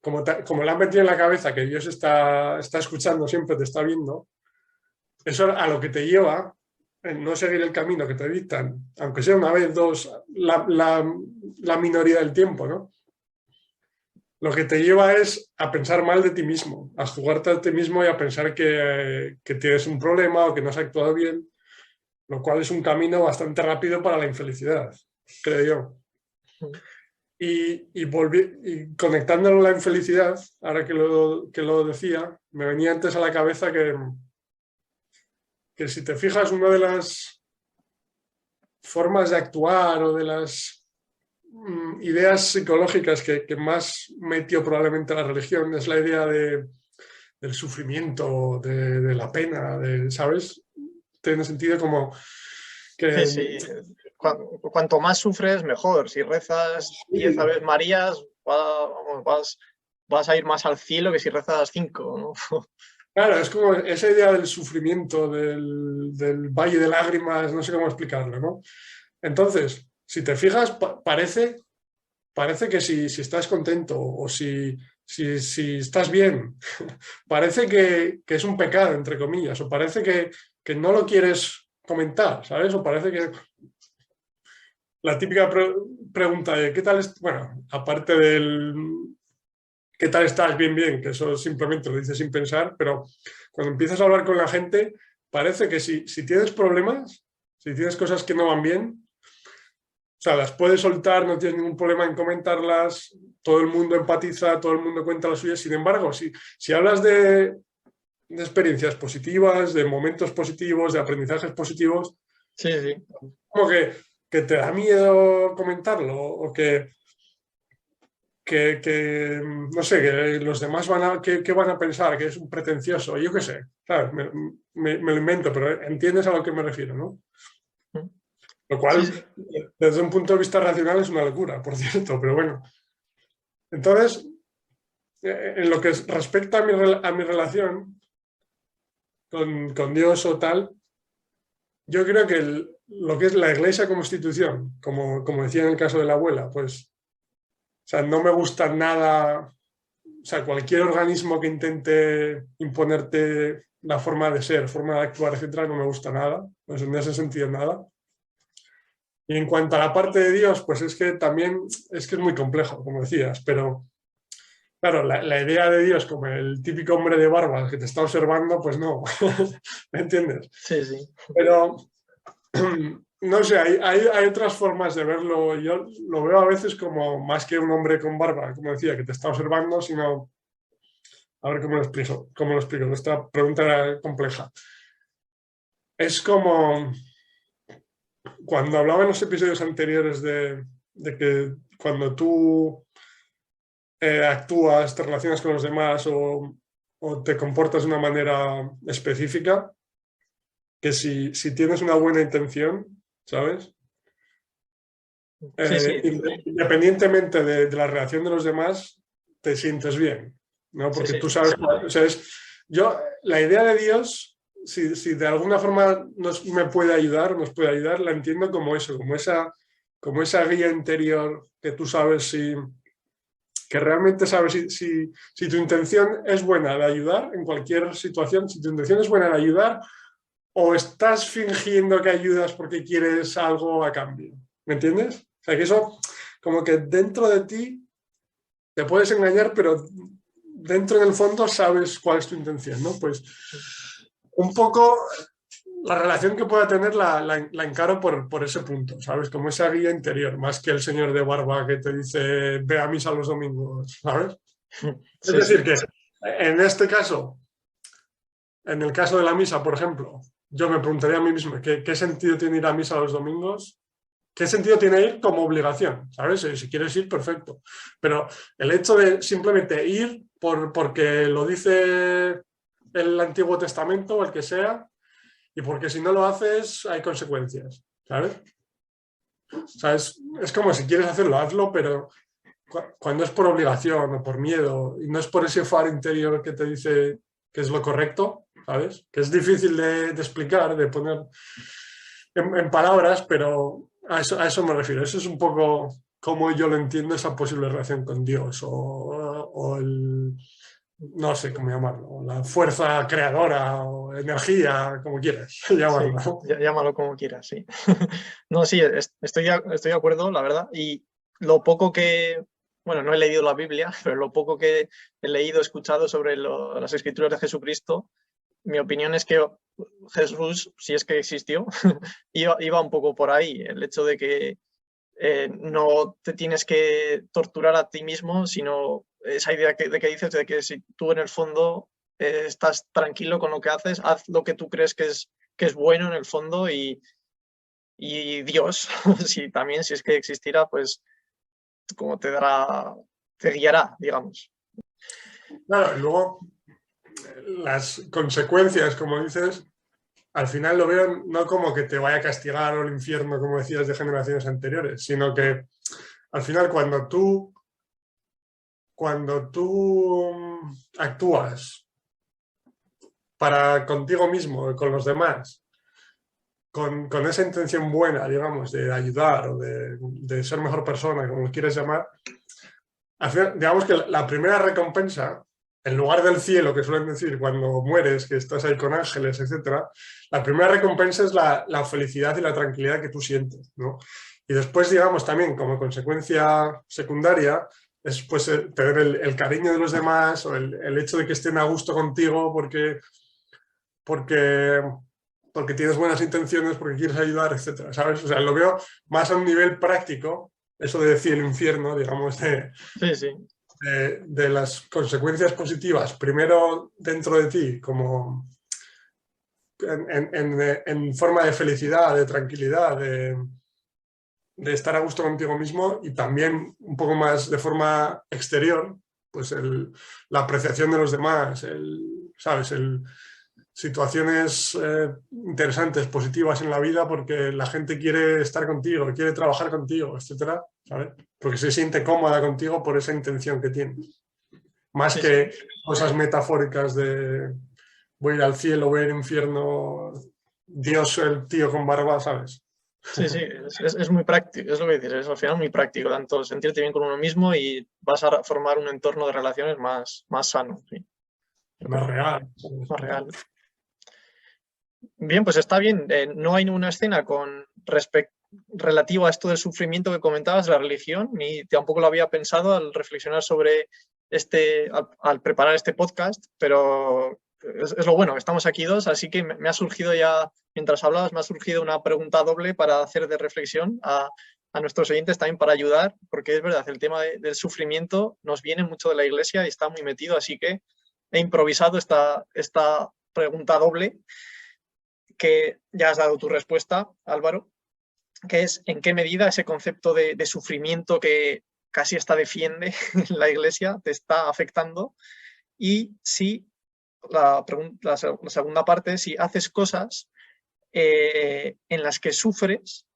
como le han metido en la cabeza que Dios está escuchando siempre, te está viendo, eso a lo que te lleva en no seguir el camino que te dictan, aunque sea una vez, dos, la minoría del tiempo, ¿no? Lo que te lleva es a pensar mal de ti mismo, a jugarte a ti mismo y a pensar que tienes un problema o que no has actuado bien, lo cual es un camino bastante rápido para la infelicidad, creo yo. Y conectándolo a la infelicidad, ahora que lo decía, me venía antes a la cabeza que si te fijas, una de las formas de actuar o de las ideas psicológicas que más metió probablemente la religión es la idea del sufrimiento, de la pena, ¿sabes? Tiene sentido como que... Sí, sí. Cuanto más sufres, mejor. Si rezas 10 Aves Marías, vas a ir más al cielo que si rezas 5, ¿no? Claro, es como esa idea del sufrimiento, del valle de lágrimas, no sé cómo explicarlo, ¿no? Entonces, si te fijas, parece que si estás contento o si estás bien, parece que es un pecado, entre comillas, o parece que no lo quieres comentar, ¿sabes? O parece que la típica pregunta de ¿qué tal? Bueno, aparte del ¿qué tal estás? Bien, bien, que eso simplemente lo dices sin pensar, pero cuando empiezas a hablar con la gente, parece que si tienes problemas, si tienes cosas que no van bien, o sea, las puedes soltar, no tienes ningún problema en comentarlas, todo el mundo empatiza, todo el mundo cuenta las suyas. Sin embargo, si hablas de experiencias positivas, de momentos positivos, de aprendizajes positivos, sí, sí. como que te da miedo comentarlo o que no sé, que los demás ¿qué van a pensar? Que es un pretencioso, yo qué sé, ¿sabes? Me lo invento, pero entiendes a lo que me refiero, ¿no? Lo cual, Sí. desde un punto de vista racional, es una locura, por cierto, pero bueno. Entonces, en lo que respecta a mi relación con Dios o tal, yo creo que lo que es la Iglesia como institución, como decía en el caso de la abuela, pues, o sea, no me gusta nada, o sea, cualquier organismo que intente imponerte la forma de ser, forma de actuar, etcétera, no me gusta nada, pues en ese sentido nada. Y en cuanto a la parte de Dios, pues es que también es muy complejo, como decías, pero claro, la idea de Dios como el típico hombre de barba que te está observando, pues no, ¿me entiendes? Sí, sí. Pero no sé, hay otras formas de verlo. Yo lo veo a veces como más que un hombre con barba, como decía, que te está observando, sino... A ver cómo lo explico. Esta pregunta era compleja. Es como cuando hablaba en los episodios anteriores de que cuando tú actúas, te relacionas con los demás o te comportas de una manera específica, que si tienes una buena intención, ¿sabes? Sí, sí. Independientemente de la reacción de los demás, te sientes bien, ¿no? Porque Sí, sí. tú sabes, o sea, la idea de Dios, si de alguna forma nos puede ayudar, la entiendo como eso, como esa guía interior que tú sabes que realmente sabes si tu intención es buena de ayudar en cualquier situación, si tu intención es buena de ayudar o estás fingiendo que ayudas porque quieres algo a cambio, ¿me entiendes? O sea, que eso como que dentro de ti te puedes engañar, pero dentro del fondo sabes cuál es tu intención, ¿no? Pues un poco la relación que pueda tener la encaro por ese punto, ¿sabes? Como esa guía interior, más que el señor de barba que te dice ve a misa los domingos, ¿sabes? Sí, es decir, sí. que en este caso, en el caso de la misa, por ejemplo, yo me preguntaría a mí mismo, ¿qué sentido tiene ir a misa los domingos? ¿Qué sentido tiene ir como obligación? ¿Sabes? Si quieres ir, perfecto. Pero el hecho de simplemente ir porque lo dice el Antiguo Testamento o el que sea, y porque si no lo haces hay consecuencias, ¿sabes? O sea, es como si quieres hacerlo, hazlo, pero cuando es por obligación o por miedo y no es por ese faro interior que te dice que es lo correcto, ¿sabes? Que es difícil de explicar, de poner en palabras, pero a eso me refiero. Eso es un poco cómo yo lo entiendo, esa posible relación con Dios o el, no sé cómo llamarlo, la fuerza creadora o energía, como quieras llamarlo. Sí, llámalo como quieras, sí. No, sí, estoy de acuerdo, la verdad. Y lo poco que, bueno, no he leído la Biblia, pero lo poco que he leído, escuchado sobre las escrituras de Jesucristo, mi opinión es que Jesús, si es que existió, iba un poco por ahí. El hecho de que no te tienes que torturar a ti mismo, sino esa idea de que dices de que si tú en el fondo estás tranquilo con lo que haces, haz lo que tú crees que es bueno en el fondo y Dios, si también, si es que existiera, pues como te guiará, digamos. Claro, y luego las consecuencias, como dices, al final lo veo no como que te vaya a castigar o el infierno, como decías, de generaciones anteriores, sino que al final cuando tú actúas para contigo mismo y con los demás, con esa intención buena, digamos, de ayudar o de ser mejor persona, como lo quieres llamar, al final, digamos que la primera recompensa, en lugar del cielo, que suelen decir cuando mueres, que estás ahí con ángeles, etc., la primera recompensa es la felicidad y la tranquilidad que tú sientes, ¿no? Y después, digamos, también como consecuencia secundaria, es pues tener el cariño de los demás o el hecho de que estén a gusto contigo porque tienes buenas intenciones, porque quieres ayudar, etc., ¿sabes? O sea, lo veo más a un nivel práctico, eso de cielo-infierno, digamos, Sí, sí. de las consecuencias positivas, primero dentro de ti, como en forma de felicidad, de tranquilidad, de estar a gusto contigo mismo, y también un poco más de forma exterior, pues la apreciación de los demás, ¿sabes? Situaciones interesantes, positivas en la vida, porque la gente quiere estar contigo, quiere trabajar contigo, etcétera, ¿sabes? Porque se siente cómoda contigo por esa intención que tiene. Más Sí, que sí. cosas metafóricas de voy a ir al cielo, voy a ir al infierno, Dios el tío con barba, ¿sabes? Sí, sí, es muy práctico, es lo que dices, es al final muy práctico, tanto sentirte bien con uno mismo y vas a formar un entorno de relaciones más sano, sí, yo Más creo, real. más real. Bien, pues está bien, no hay ninguna escena relativo a esto del sufrimiento que comentabas, la religión, ni tampoco lo había pensado al reflexionar sobre al preparar este podcast, pero es lo bueno, que estamos aquí dos, así que me ha surgido ya, mientras hablabas, me ha surgido una pregunta doble para hacer de reflexión a nuestros oyentes también para ayudar, porque es verdad, el tema del sufrimiento nos viene mucho de la Iglesia y está muy metido, así que he improvisado esta pregunta doble, que ya has dado tu respuesta, Álvaro, que es en qué medida ese concepto de sufrimiento que casi hasta defiende la Iglesia te está afectando, y si la segunda parte, si haces cosas en las que sufres,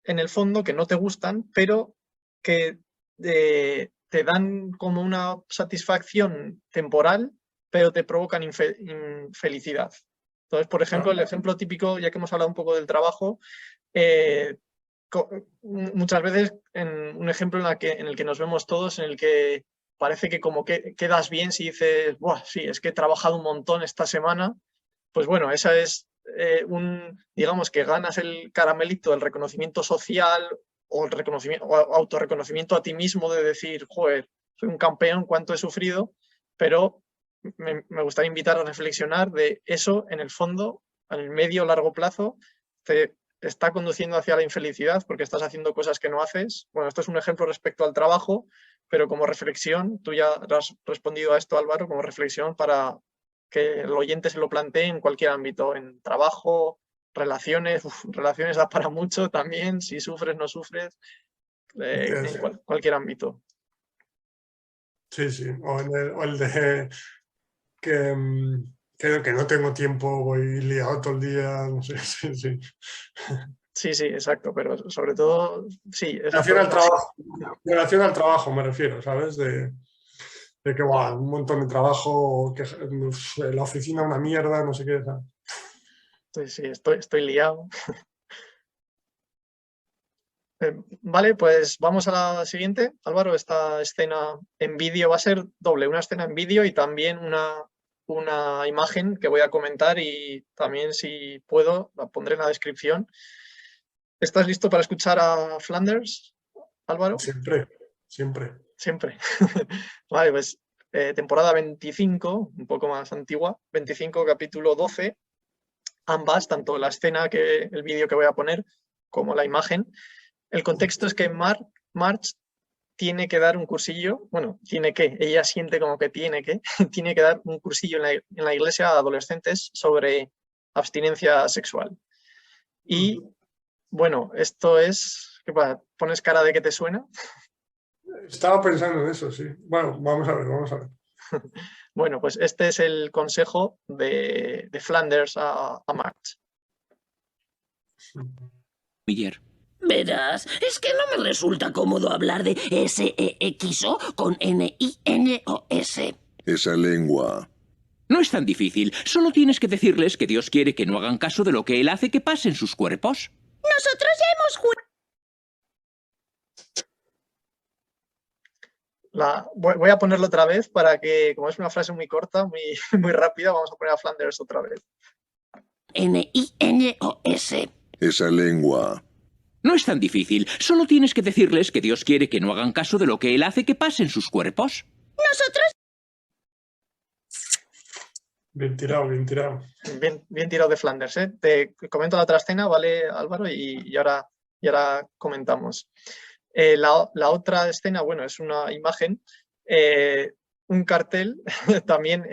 en el fondo, que no te gustan, pero que te dan como una satisfacción temporal, pero te provocan infelicidad. Entonces, por ejemplo, el ejemplo típico, ya que hemos hablado un poco del trabajo, muchas veces en un ejemplo en el que nos vemos todos, en el que parece que como que quedas bien si dices, buah, sí, es que he trabajado un montón esta semana, pues bueno, esa es digamos que ganas el caramelito del reconocimiento social o el reconocimiento o autorreconocimiento a ti mismo de decir, joder, soy un campeón, cuánto he sufrido, pero me gustaría invitar a reflexionar de eso en el fondo, en el medio o largo plazo, te está conduciendo hacia la infelicidad porque estás haciendo cosas que no haces. Bueno, esto es un ejemplo respecto al trabajo, pero como reflexión, tú ya has respondido a esto, Álvaro, como reflexión para que el oyente se lo plantee en cualquier ámbito, en trabajo, relaciones, relaciones da para mucho también, si sufres, no sufres, en cualquier ámbito. Sí, sí. O el de que no tengo tiempo, voy liado todo el día, no sé, sí, sí. Sí, sí, exacto, pero sobre todo, sí. Es relación al trabajo me refiero, ¿sabes? De que, wow, un montón de trabajo, que la oficina una mierda, no sé qué. ¿Sabes? Sí, estoy liado. Vale, pues vamos a la siguiente. Álvaro, esta escena en vídeo va a ser doble, una escena en vídeo y también una imagen que voy a comentar y también, si puedo, la pondré en la descripción. ¿Estás listo para escuchar a Flanders, Álvaro? Siempre, siempre. Siempre. Vale, pues temporada 25, un poco más antigua, 25, capítulo 12. Ambas, tanto la escena, el vídeo que voy a poner, como la imagen. El contexto es que Marge tiene que dar un cursillo, bueno, ella siente como que tiene que dar un cursillo en la iglesia a adolescentes sobre abstinencia sexual. Y bueno, esto es, ¿qué pasa? ¿Pones cara de que te suena? Estaba pensando en eso, sí. Bueno, vamos a ver, vamos a ver. Bueno, pues este es el consejo de Flanders a Marge. Miller. Verás, es que no me resulta cómodo hablar de S-E-X-O con N-I-N-O-S. Esa lengua. No es tan difícil. Solo tienes que decirles que Dios quiere que no hagan caso de lo que Él hace que pase en sus cuerpos. Nosotros ya hemos jurado. Voy a ponerlo otra vez para que, como es una frase muy corta, muy rápida, vamos a poner a Flanders otra vez. N-I-N-O-S. Esa lengua. No es tan difícil. Solo tienes que decirles que Dios quiere que no hagan caso de lo que Él hace que pase en sus cuerpos. Nosotros. Bien tirado, bien tirado. Bien tirado de Flanders, ¿eh? Te comento la otra escena, ¿vale, Álvaro? Y ahora comentamos. La otra escena, bueno, es una imagen, un cartel también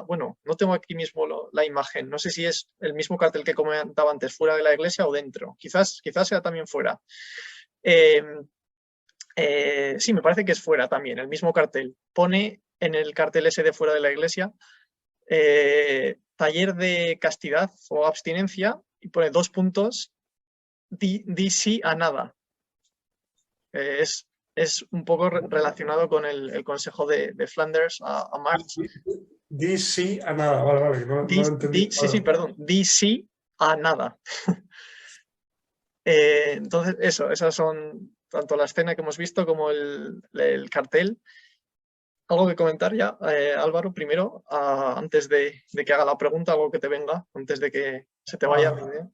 bueno, no tengo aquí mismo la imagen, no sé si es el mismo cartel que comentaba antes, fuera de la iglesia o dentro, quizás sea también fuera. Sí, me parece que es fuera también, el mismo cartel. Pone en el cartel ese de fuera de la iglesia, taller de castidad o abstinencia, y pone 2 puntos, di sí a nada. Es un poco relacionado con el consejo de Flanders a Marge. Di sí a nada, vale, no entendí. Sí, perdón, di sí a nada. Entonces, esas son tanto la escena que hemos visto como el cartel. ¿Algo que comentar ya, Álvaro, primero, antes de que haga la pregunta, algo que te venga, antes de que se te vaya la idea?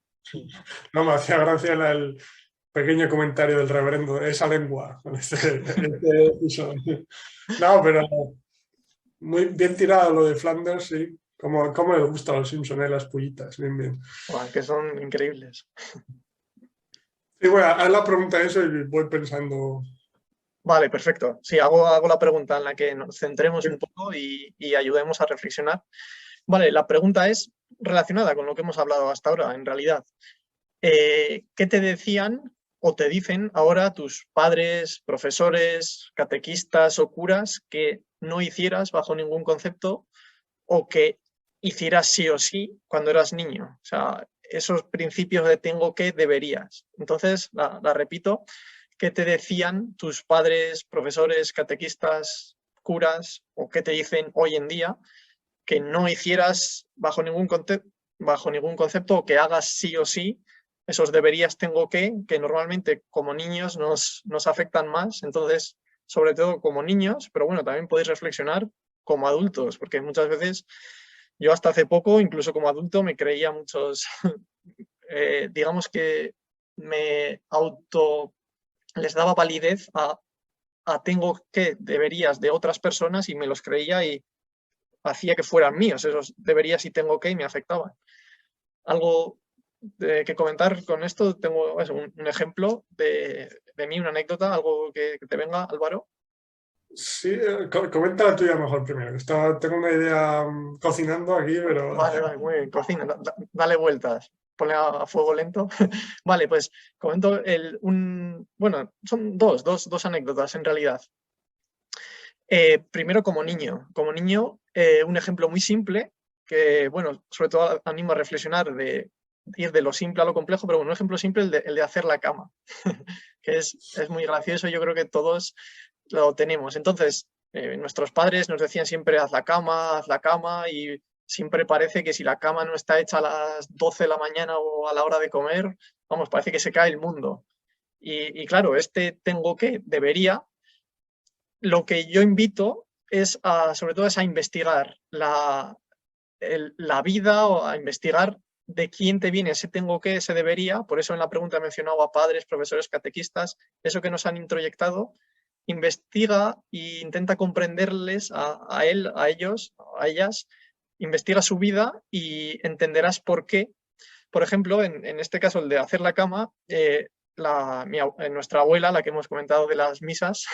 No, me hacía gracia el pequeño comentario del reverendo, esa lengua. No, pero muy bien tirado lo de Flanders, sí. Como le gusta a los Simpsons, las pullitas, bien. Bueno, que son increíbles. Sí, bueno, haz la pregunta de eso y voy pensando. Vale, perfecto. Sí, hago la pregunta en la que nos centremos un poco y ayudemos a reflexionar. Vale, la pregunta es relacionada con lo que hemos hablado hasta ahora, en realidad. ¿Qué te decían o te dicen ahora tus padres, profesores, catequistas o curas que no hicieras bajo ningún concepto o que hicieras sí o sí cuando eras niño? O sea, esos principios de tengo que, deberías. Entonces, la repito. ¿Qué te decían tus padres, profesores, catequistas, curas, o qué te dicen hoy en día que no hicieras bajo ningún concepto o que hagas sí o sí esos deberías, tengo que normalmente como niños nos afectan más? Entonces, sobre todo como niños, pero bueno, también podéis reflexionar como adultos, porque muchas veces yo hasta hace poco, incluso como adulto, me creía muchos, digamos que me les daba validez a tengo que, deberías de otras personas y me los creía y hacía que fueran míos esos deberías y tengo que y me afectaban. ¿Algo que comentar con esto? Tengo un ejemplo de mí, una anécdota, algo que te venga, Álvaro. Sí, comenta la tuya mejor primero. Tengo una idea cocinando aquí, pero... Vale, muy bien, cocina, dale vueltas. Ponle a fuego lento. Vale, pues comento bueno, son dos anécdotas en realidad. Primero como niño, un ejemplo muy simple que, bueno, sobre todo animo a reflexionar de ir de lo simple a lo complejo, pero bueno, un ejemplo simple, el de hacer la cama, que es muy gracioso, yo creo que todos lo tenemos. Entonces, nuestros padres nos decían siempre haz la cama, y siempre parece que si la cama no está hecha a las 12 de la mañana o a la hora de comer, vamos, parece que se cae el mundo. Y claro, tengo que, debería, lo que yo invito es sobre todo es a investigar la vida, o a investigar de quién te viene ese tengo que, ese debería. Por eso en la pregunta he mencionado a padres, profesores, catequistas, eso que nos han introyectado. Investiga e intenta comprenderles a él, a ellos, a ellas, investiga su vida y entenderás por qué. Por ejemplo, en este caso, el de hacer la cama, nuestra abuela, la que hemos comentado de las misas,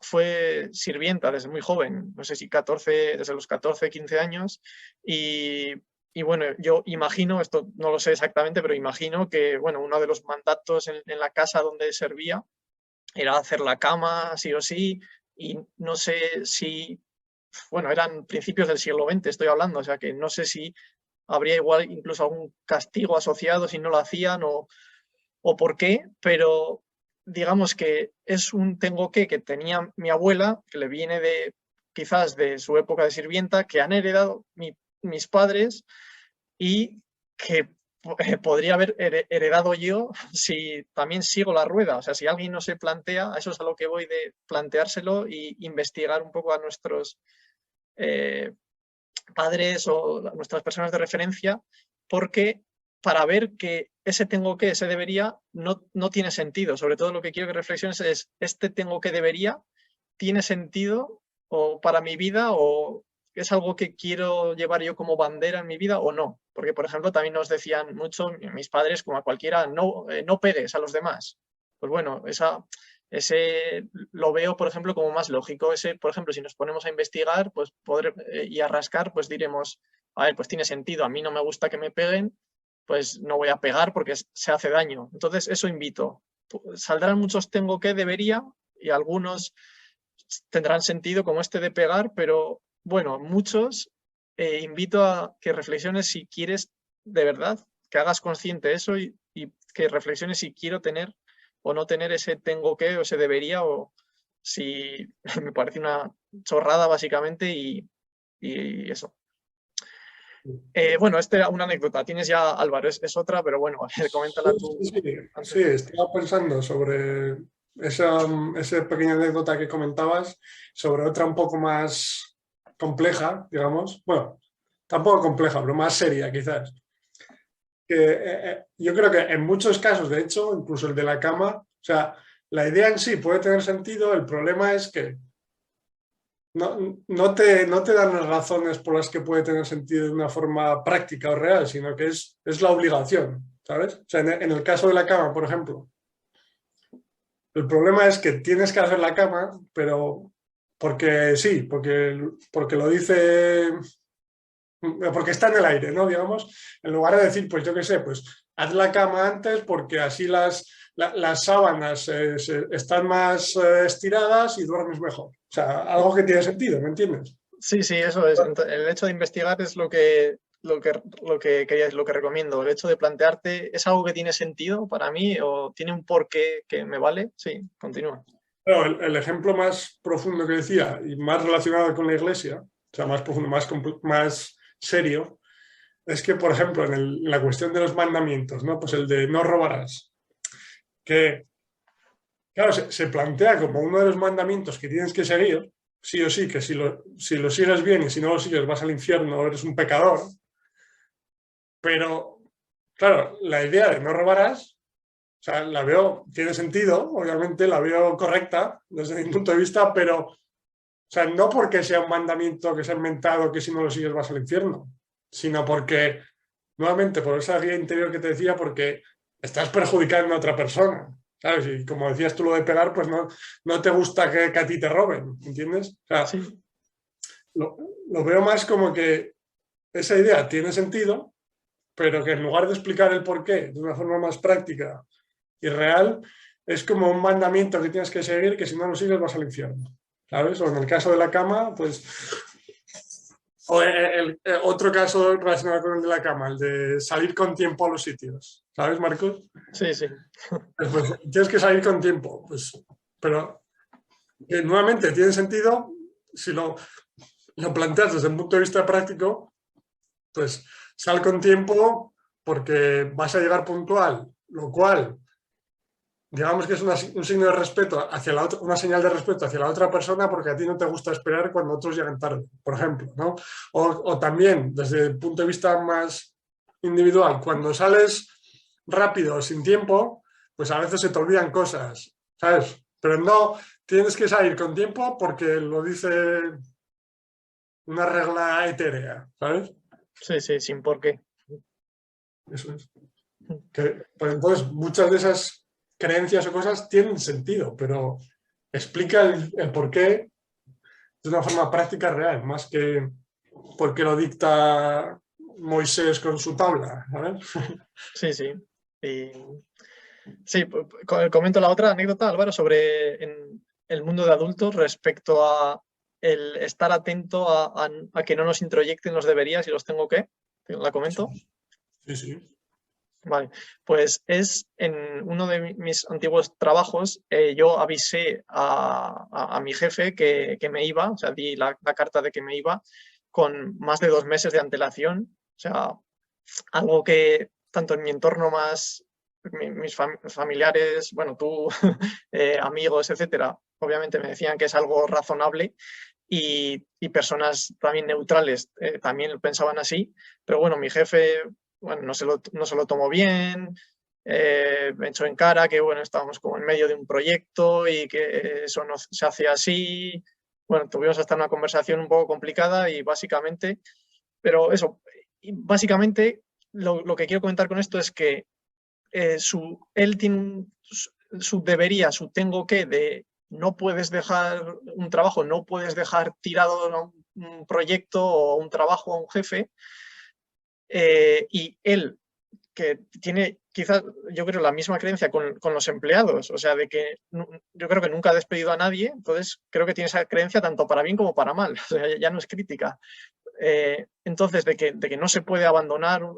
fue sirvienta desde muy joven, no sé si desde los 14, 15 años, y bueno, yo imagino, esto no lo sé exactamente, pero imagino que, bueno, uno de los mandatos en la casa donde servía era hacer la cama, sí o sí, y no sé si, bueno, eran principios del siglo XX, estoy hablando, o sea que no sé si habría igual incluso algún castigo asociado si no lo hacían o por qué, pero digamos que es un tengo que tenía mi abuela, que le viene quizás de su época de sirvienta, que han heredado mis padres y que podría haber heredado yo si también sigo la rueda. O sea, si alguien no se plantea, a eso es a lo que voy, de planteárselo y investigar un poco a nuestros padres o a nuestras personas de referencia, porque para ver que ese tengo que, ese debería, no tiene sentido. Sobre todo lo que quiero que reflexiones es, este tengo que debería, ¿tiene sentido o para mi vida, o es algo que quiero llevar yo como bandera en mi vida o no? Porque, por ejemplo, también nos decían mucho mis padres, como a cualquiera, no pegues a los demás. Pues bueno, ese lo veo, por ejemplo, como más lógico. Por ejemplo, si nos ponemos a investigar pues y a rascar, pues diremos, a ver, pues tiene sentido, a mí no me gusta que me peguen, pues no voy a pegar porque se hace daño. Entonces, eso invito. Saldrán muchos tengo que, debería, y algunos tendrán sentido como este de pegar, pero bueno, muchos invito a que reflexiones si quieres de verdad, que hagas consciente eso y que reflexiones si quiero tener o no tener ese tengo que o ese debería, o si me parece una chorrada básicamente y eso. Bueno, esta era una anécdota. Tienes ya, Álvaro, es otra, pero bueno, coméntala tú. Sí, estaba pensando sobre esa pequeña anécdota que comentabas, sobre otra un poco más compleja, digamos. Bueno, tampoco compleja, pero más seria quizás. Yo creo que en muchos casos, de hecho, incluso el de la cama, o sea, la idea en sí puede tener sentido, el problema es que no te dan las razones por las que puede tener sentido de una forma práctica o real, sino que es la obligación, ¿sabes? O sea, en el caso de la cama, por ejemplo, el problema es que tienes que hacer la cama, pero porque sí, porque lo dice, porque está en el aire, ¿no? Digamos, en lugar de decir, pues yo qué sé, pues haz la cama antes porque así las sábanas están más estiradas y duermes mejor. O sea, algo que tiene sentido, ¿me entiendes? Sí, eso es. El hecho de investigar es lo que recomiendo. El hecho de plantearte, ¿es algo que tiene sentido para mí o tiene un porqué que me vale? Sí, continúa. Pero el ejemplo más profundo que decía y más relacionado con la Iglesia, o sea, más profundo, más serio, es que, por ejemplo, en la cuestión de los mandamientos, ¿no? Pues el de no robarás, que, claro, se plantea como uno de los mandamientos que tienes que seguir, sí o sí, que si lo sigues bien y si no lo sigues vas al infierno, eres un pecador. Pero, claro, la idea de no robarás, o sea, la veo, tiene sentido, obviamente, la veo correcta desde mi punto de vista, pero, o sea, no porque sea un mandamiento que se ha inventado que si no lo sigues vas al infierno, sino porque, nuevamente, por esa guía interior que te decía, porque estás perjudicando a otra persona, ¿sabes? Y como decías tú lo de pegar, pues no te gusta que a ti te roben, ¿entiendes? O sea, Sí. Lo veo más como que esa idea tiene sentido, pero que en lugar de explicar el porqué de una forma más práctica y real, es como un mandamiento que tienes que seguir, que si no lo sigues vas al infierno, ¿sabes? O en el caso de la cama, pues O otro caso relacionado con el de la cama, el de salir con tiempo a los sitios. ¿Sabes, Marcos? Sí, sí. Pues tienes que salir con tiempo. Pues, pero nuevamente tiene sentido si lo planteas desde el punto de vista práctico, pues sal con tiempo porque vas a llegar puntual, lo cual digamos que es un signo de respeto hacia la otra, una señal de respeto hacia la otra persona porque a ti no te gusta esperar cuando otros llegan tarde, por ejemplo, ¿no? O también, desde el punto de vista más individual, cuando sales rápido, sin tiempo, pues a veces se te olvidan cosas, ¿sabes? Pero no, tienes que salir con tiempo porque lo dice una regla etérea, ¿sabes? Sí, sí, sin por qué. Eso es. Pues entonces, muchas de esas creencias o cosas tienen sentido, pero explica el por qué de una forma práctica real, más que porque lo dicta Moisés con su tabla, ¿sabes? Sí, sí. Y sí, comento la otra anécdota, Álvaro, sobre en el mundo de adultos respecto a el estar atento a que no nos introyecten los deberías y los tengo que. ¿La comento? Sí, sí. Vale, pues es en uno de mis antiguos trabajos, yo avisé a mi jefe que me iba, o sea, di la carta de que me iba con más de 2 meses de antelación, o sea, algo que tanto en mi entorno más, mis familiares, bueno, tú, amigos, etcétera, obviamente me decían que es algo razonable y personas también neutrales también pensaban así, pero bueno, mi jefe, bueno, no se lo tomó bien, me echó en cara que, bueno, estábamos como en medio de un proyecto y que eso no se hace así. Bueno, tuvimos hasta una conversación un poco complicada y básicamente, pero eso, básicamente lo que quiero comentar con esto es que él tiene su debería, su tengo que de no puedes dejar un trabajo, no puedes dejar tirado un proyecto o un trabajo a un jefe, y él, que tiene quizás, yo creo, la misma creencia con los empleados, o sea, de que yo creo que nunca ha despedido a nadie, entonces creo que tiene esa creencia tanto para bien como para mal, o sea, ya no es crítica. Entonces, de que no se puede abandonar un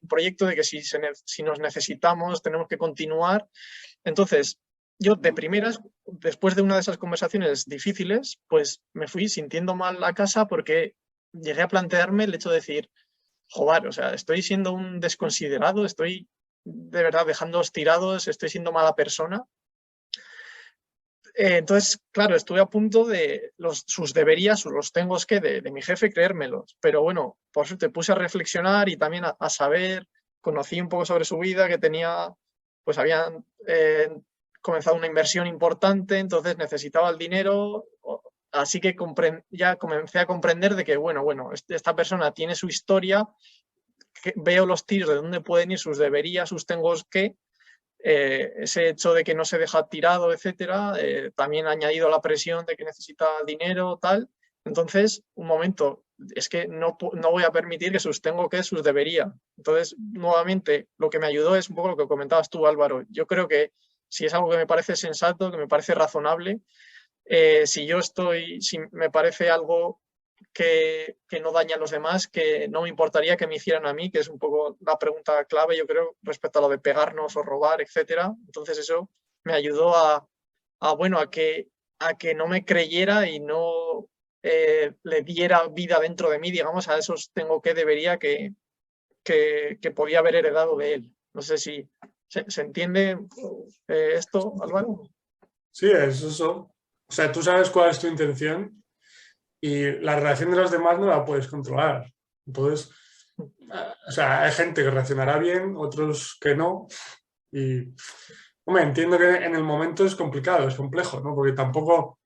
proyecto, de que si nos necesitamos tenemos que continuar. Entonces, yo de primeras, después de una de esas conversaciones difíciles, pues me fui sintiendo mal a casa porque llegué a plantearme el hecho de decir, joder, o sea, estoy siendo un desconsiderado, estoy de verdad dejándoos tirados, estoy siendo mala persona. Entonces, claro, estuve a punto de sus deberías, los tengo que de mi jefe creérmelos, pero bueno, por suerte puse a reflexionar y también a saber, conocí un poco sobre su vida, que tenía, pues habían comenzado una inversión importante, entonces necesitaba el dinero, así que ya comencé a comprender de que, bueno, esta persona tiene su historia, que veo los tiros de dónde pueden ir sus deberías, sus tengo que, ese hecho de que no se deja tirado, etcétera, también ha añadido la presión de que necesita dinero, tal. Entonces, un momento, es que no voy a permitir que sus tengo que, sus debería. Entonces, nuevamente, lo que me ayudó es un poco lo que comentabas tú, Álvaro. Yo creo que si es algo que me parece sensato, que me parece razonable, si me parece algo que no daña a los demás, que no me importaría que me hicieran a mí, que es un poco la pregunta clave, yo creo, respecto a lo de pegarnos o robar, etcétera. Entonces eso me ayudó a que no me creyera y no le diera vida dentro de mí, digamos, a esos tengo que debería que podía haber heredado de él. No sé si se entiende esto, Álvaro. Sí, es eso. O sea, tú sabes cuál es tu intención y la reacción de los demás no la puedes controlar. Entonces, o sea, hay gente que reaccionará bien, otros que no. Y, hombre, entiendo que en el momento es complicado, es complejo, ¿no? Porque tampoco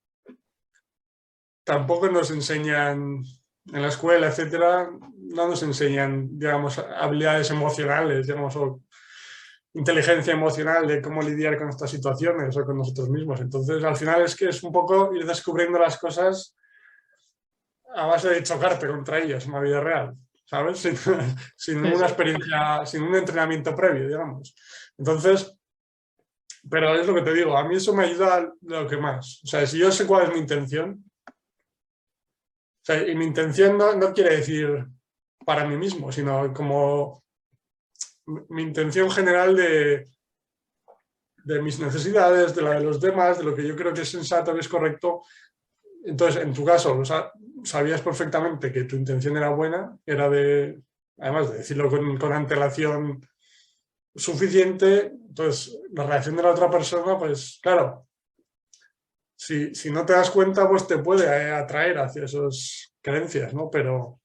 nos enseñan en la escuela, etcétera, no nos enseñan, digamos, habilidades emocionales, digamos, o inteligencia emocional de cómo lidiar con estas situaciones o con nosotros mismos. Entonces, al final es que es un poco ir descubriendo las cosas a base de chocarte contra ellas en la vida real, ¿sabes? Sin una experiencia, sin un entrenamiento previo, digamos. Entonces, pero es lo que te digo, a mí eso me ayuda lo que más. O sea, si yo sé cuál es mi intención, sea, y mi intención no quiere decir para mí mismo, sino como mi intención general de mis necesidades, de la de los demás, de lo que yo creo que es sensato, que es correcto. Entonces, en tu caso, sabías perfectamente que tu intención era buena, era además de decirlo con antelación suficiente. Entonces, la reacción de la otra persona, pues claro, si no te das cuenta, pues te puede atraer hacia esas creencias, ¿no? Pero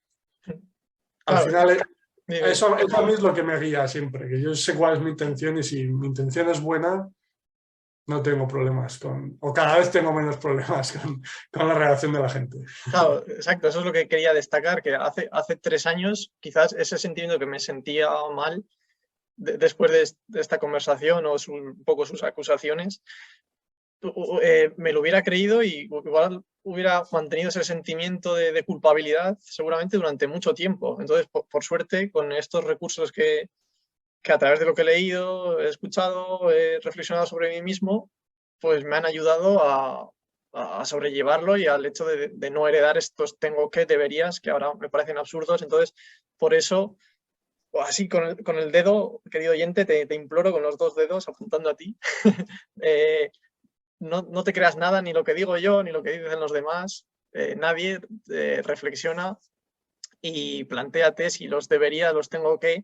al Claro, final dime. eso a mí es lo que me guía siempre, que yo sé cuál es mi intención y si mi intención es buena, no tengo problemas o cada vez tengo menos problemas con la reacción de la gente. Claro, exacto, eso es lo que quería destacar, que hace 3 años quizás ese sentimiento que me sentía mal después de esta conversación o un poco sus acusaciones, me lo hubiera creído y igual hubiera mantenido ese sentimiento de culpabilidad seguramente durante mucho tiempo. Entonces, por suerte, con estos recursos que a través de lo que he leído, he escuchado, he reflexionado sobre mí mismo, pues me han ayudado a sobrellevarlo y al hecho de no heredar estos tengo que, deberías, que ahora me parecen absurdos. Entonces, por eso, así con el dedo, querido oyente, te imploro con los 2 dedos apuntando a ti, no te creas nada, ni lo que digo yo, ni lo que dicen los demás. Nadie reflexiona y plantéate si los debería, los tengo que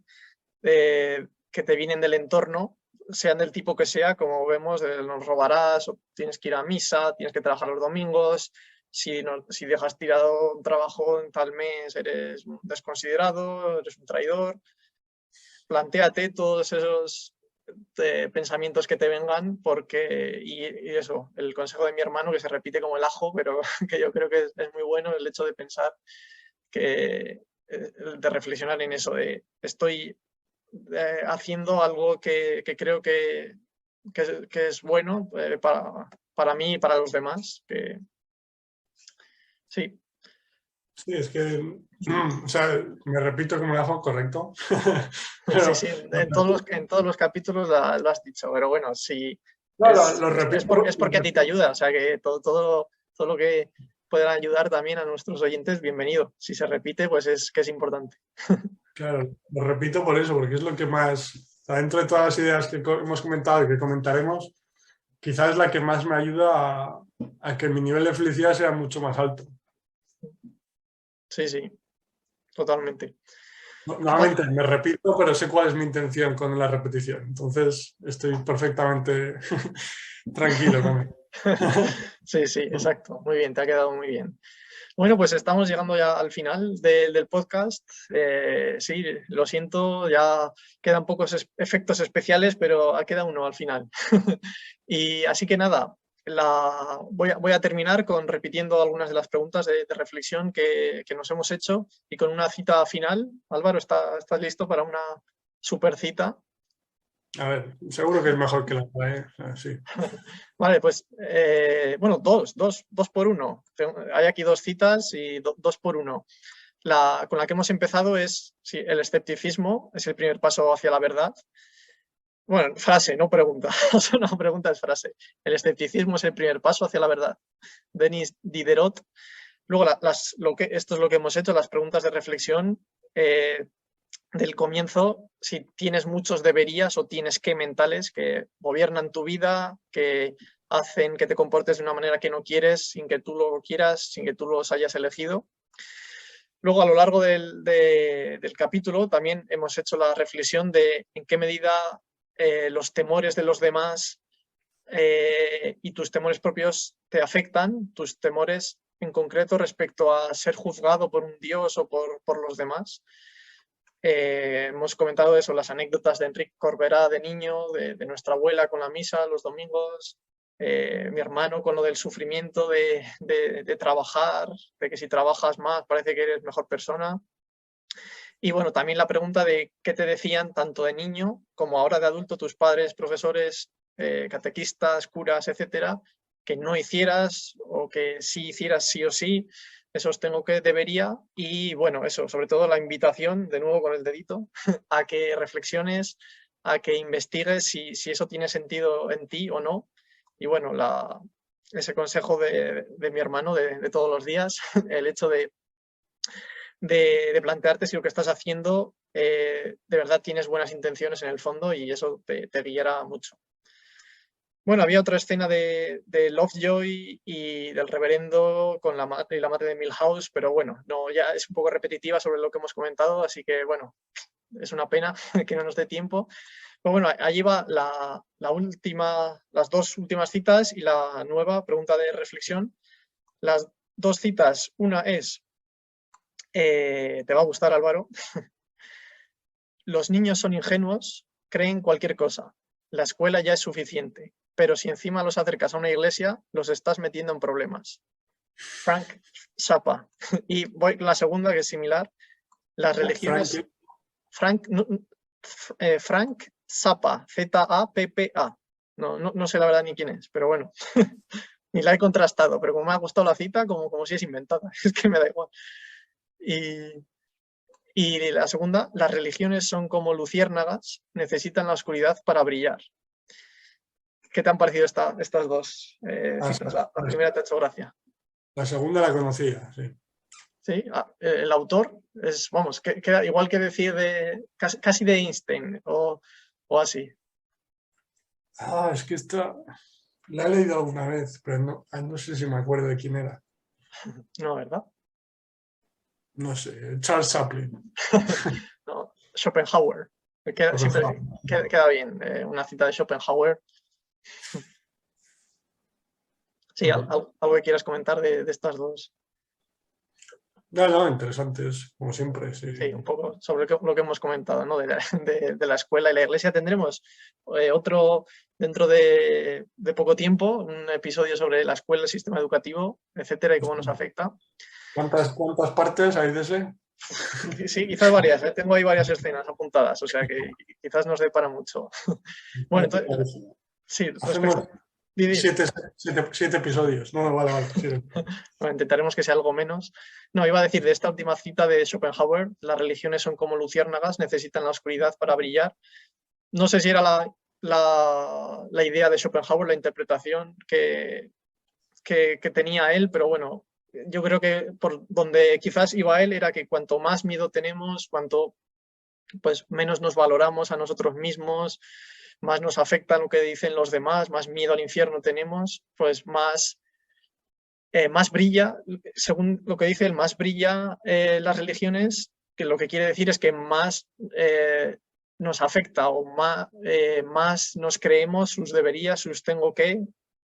te vienen del entorno, sean del tipo que sea, como vemos, nos robarás, o tienes que ir a misa, tienes que trabajar los domingos, si dejas tirado un trabajo en tal mes, eres desconsiderado, eres un traidor. Plantéate todos esos pensamientos que te vengan, porque, y eso, el consejo de mi hermano, que se repite como el ajo, pero que yo creo que es muy bueno el hecho de pensar de reflexionar en eso, de estoy haciendo algo que creo que es bueno para mí y para los demás. Sí. Sí, es que, o sea, me repito como el ajo, correcto. Sí, sí, en todos los capítulos lo has dicho, pero bueno, sí, lo repito, es porque a ti te ayuda, o sea que todo lo que pueda ayudar también a nuestros oyentes, bienvenido. Si se repite, pues es que es importante. Claro, lo repito por eso, porque es lo que más, dentro de todas las ideas que hemos comentado y que comentaremos, quizás es la que más me ayuda a que mi nivel de felicidad sea mucho más alto. Sí, sí, totalmente. Nuevamente, me repito, pero sé cuál es mi intención con la repetición. Entonces, estoy perfectamente tranquilo conmigo. Sí, sí, exacto. Muy bien, te ha quedado muy bien. Bueno, pues estamos llegando ya al final del podcast. Sí, lo siento, ya quedan pocos efectos especiales, pero ha quedado uno al final. Y así que nada, voy a terminar repitiendo algunas de las preguntas de reflexión que nos hemos hecho y con una cita final. Álvaro, ¿estás listo para una super cita? A ver, seguro que es mejor que la otra, sí. Vale, pues bueno, dos por uno. Hay aquí 2 citas y 2 por 1. Con la que hemos empezado es, sí, el escepticismo es el primer paso hacia la verdad. Bueno, frase, no pregunta. No, pregunta es frase. El escepticismo es el primer paso hacia la verdad. Denis Diderot. Luego, esto es lo que hemos hecho, las preguntas de reflexión del comienzo, si tienes muchos deberías o tienes que mentales que gobiernan tu vida, que hacen que te comportes de una manera que no quieres, sin que tú lo quieras, sin que tú los hayas elegido. Luego, a lo largo del capítulo, también hemos hecho la reflexión de en qué medida los temores de los demás y tus temores propios te afectan, tus temores en concreto respecto a ser juzgado por un Dios o por los demás. Hemos comentado eso, las anécdotas de Enric Corberá de niño, de nuestra abuela con la misa los domingos, mi hermano con lo del sufrimiento de trabajar, de que si trabajas más parece que eres mejor persona. Y bueno, también la pregunta de qué te decían tanto de niño como ahora de adulto tus padres, profesores, catequistas, curas, etcétera, que no hicieras o que sí hicieras sí o sí. Esos tengo que, debería, y bueno, eso, sobre todo la invitación, de nuevo con el dedito, a que reflexiones, a que investigues si eso tiene sentido en ti o no. Y bueno, ese consejo de mi hermano de todos los días, el hecho de de plantearte si lo que estás haciendo de verdad tienes buenas intenciones en el fondo, y eso te guiará mucho. Bueno, había otra escena de Lovejoy y del reverendo con la madre y la madre de Milhouse, pero bueno, no, ya es un poco repetitiva sobre lo que hemos comentado, así que bueno, es una pena que no nos dé tiempo. Pero bueno, allí va las dos últimas citas y la nueva pregunta de reflexión. Las dos citas, una es, te va a gustar, Álvaro, los niños son ingenuos, creen cualquier cosa, la escuela ya es suficiente, pero si encima los acercas a una iglesia, los estás metiendo en problemas. Frank Zappa. Y voy la segunda, que es similar, las religiones... Frank Zappa, Z-A-P-P-A. No sé la verdad ni quién es, pero bueno, ni la he contrastado, pero como me ha gustado la cita, como si es inventada, es que me da igual. Y la segunda, las religiones son como luciérnagas, necesitan la oscuridad para brillar. ¿Qué te han parecido estas dos citas? La primera te ha hecho gracia. La segunda la conocía, sí. Sí, el autor es, vamos, queda igual que decir casi de Einstein o así. Es que esta la he leído alguna vez, pero no sé si me acuerdo de quién era. No, ¿verdad? No sé, Charles Chaplin. No, Schopenhauer. Queda bien, una cita de Schopenhauer. Sí, algo que quieras comentar de estas dos. No, interesantes, como siempre. Sí, sí, un poco sobre lo que hemos comentado, ¿no? de la escuela y la iglesia. Tendremos otro, dentro de poco tiempo, un episodio sobre la escuela, el sistema educativo, etcétera, y cómo nos afecta. ¿Cuántas partes hay de ese? Sí, quizás varias. Tengo ahí varias escenas apuntadas, o sea que quizás nos dé para mucho. Bueno, entonces, sí, hacemos 7 episodios. No, vale. Sí. Bueno, intentaremos que sea algo menos. No, iba a decir de esta última cita de Schopenhauer, las religiones son como luciérnagas, necesitan la oscuridad para brillar. No sé si era la idea de Schopenhauer, la interpretación que tenía él, pero bueno, yo creo que por donde quizás iba él era que cuanto más miedo tenemos, cuanto pues menos nos valoramos a nosotros mismos, más nos afecta lo que dicen los demás, más miedo al infierno tenemos, pues más brilla, según lo que dice él, más brilla las religiones, que lo que quiere decir es que más nos afecta o más nos creemos sus deberías, sus tengo que,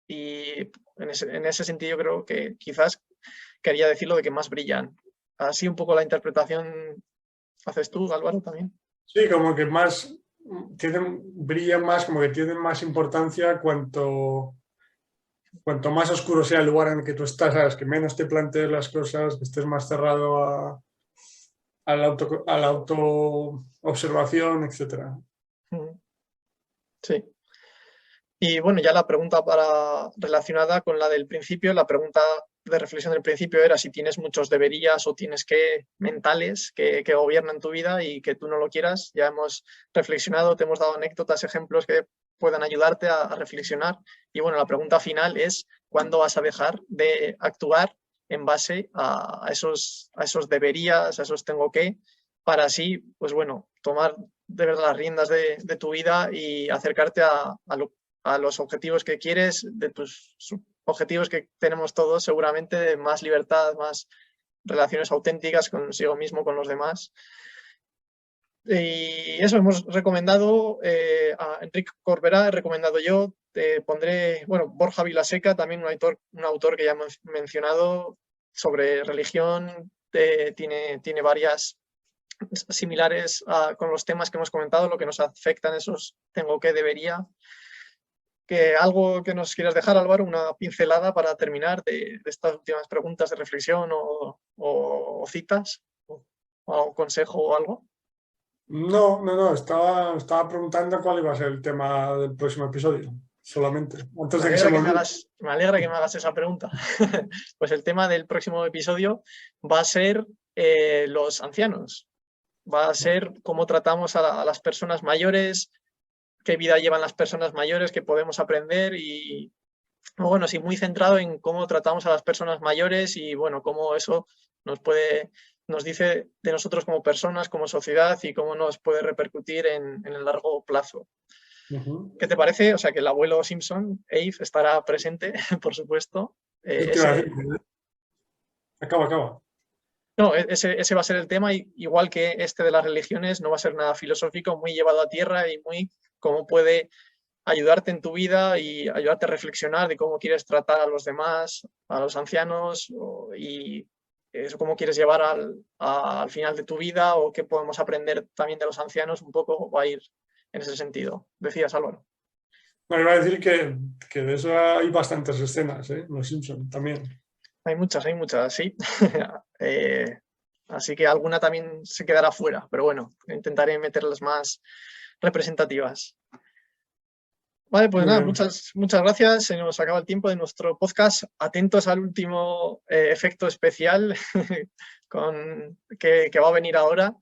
y en ese sentido creo que quizás quería decirlo de que más brillan. Así un poco la interpretación haces tú, Álvaro, también. Sí, como que brillan más, como que tienen más importancia cuanto más oscuro sea el lugar en el que tú estás, ¿sabes? Que menos te plantees las cosas, que estés más cerrado a la autoobservación, etc. Sí. Y bueno, ya la pregunta relacionada con la del principio, la pregunta de reflexión del principio era si tienes muchos deberías o tienes mentales que gobiernan tu vida y que tú no lo quieras. Ya hemos reflexionado, te hemos dado anécdotas, ejemplos que puedan ayudarte a reflexionar. Y bueno, la pregunta final es ¿cuándo vas a dejar de actuar en base a esos deberías, a esos tengo que, para así, pues bueno, tomar de verdad las riendas de tu vida y acercarte a los objetivos que quieres, de tus objetivos que tenemos todos seguramente, de más libertad, más relaciones auténticas consigo mismo, con los demás. Y eso hemos recomendado a Enric Corberà, he recomendado yo, te pondré, bueno, Borja Vilaseca, también un autor que ya hemos mencionado sobre religión, tiene varias similares con los temas que hemos comentado, lo que nos afectan esos tengo que, debería. ¿Algo que nos quieras dejar, Álvaro? Una pincelada para terminar de estas últimas preguntas de reflexión o citas, o consejo o algo. No, estaba preguntando cuál iba a ser el tema del próximo episodio, solamente. Antes de que se me olvide. Me alegra que me hagas esa pregunta. Pues el tema del próximo episodio va a ser los ancianos. Va a ser cómo tratamos a las personas mayores, qué vida llevan las personas mayores, qué podemos aprender y, bueno, sí, muy centrado en cómo tratamos a las personas mayores y, bueno, cómo eso nos puede nos dice de nosotros como personas, como sociedad y cómo nos puede repercutir en el largo plazo. ¿Qué te parece? O sea, que el abuelo Simpson, Abe, estará presente, por supuesto. Acaba. No, ese va a ser el tema, igual que este de las religiones, no va a ser nada filosófico, muy llevado a tierra y muy cómo puede ayudarte en tu vida y ayudarte a reflexionar de cómo quieres tratar a los demás, a los ancianos, y eso cómo quieres llevar al final de tu vida, o qué podemos aprender también de los ancianos, un poco va a ir en ese sentido. Decías, Álvaro. Bueno, iba a decir que de eso hay bastantes escenas, Los Simpson también. Hay muchas, sí. Así que alguna también se quedará fuera, pero bueno, intentaré meterlas más representativas. Vale, pues nada, muchas gracias. Se nos acaba el tiempo de nuestro podcast. Atentos al último efecto especial que va a venir ahora.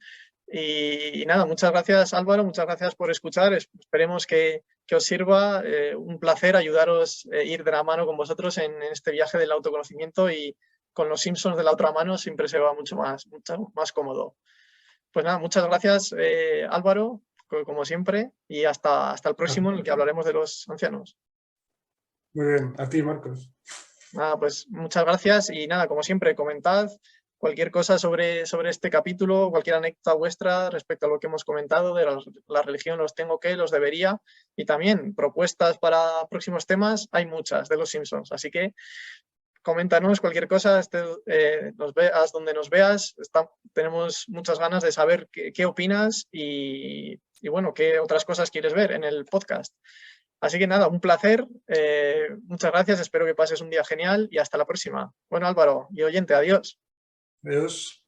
Y nada, muchas gracias, Álvaro, muchas gracias por escuchar. Esperemos que os sirva. Un placer ayudaros, ir de la mano con vosotros en este viaje del autoconocimiento, y con los Simpsons de la otra mano siempre se va mucho más cómodo. Pues nada, muchas gracias, Álvaro, como siempre, y hasta el próximo, en el que hablaremos de los ancianos. Muy bien, a ti, Marcos. Nada, pues muchas gracias, y nada, como siempre, comentad cualquier cosa sobre este capítulo, cualquier anécdota vuestra respecto a lo que hemos comentado de la religión, los tengo que, los debería, y también propuestas para próximos temas, hay muchas de los Simpsons, así que coméntanos cualquier cosa, nos veas donde nos veas, tenemos muchas ganas de saber qué opinas y bueno, qué otras cosas quieres ver en el podcast. Así que nada, un placer, muchas gracias, espero que pases un día genial y hasta la próxima. Bueno, Álvaro y oyente, adiós. Adiós.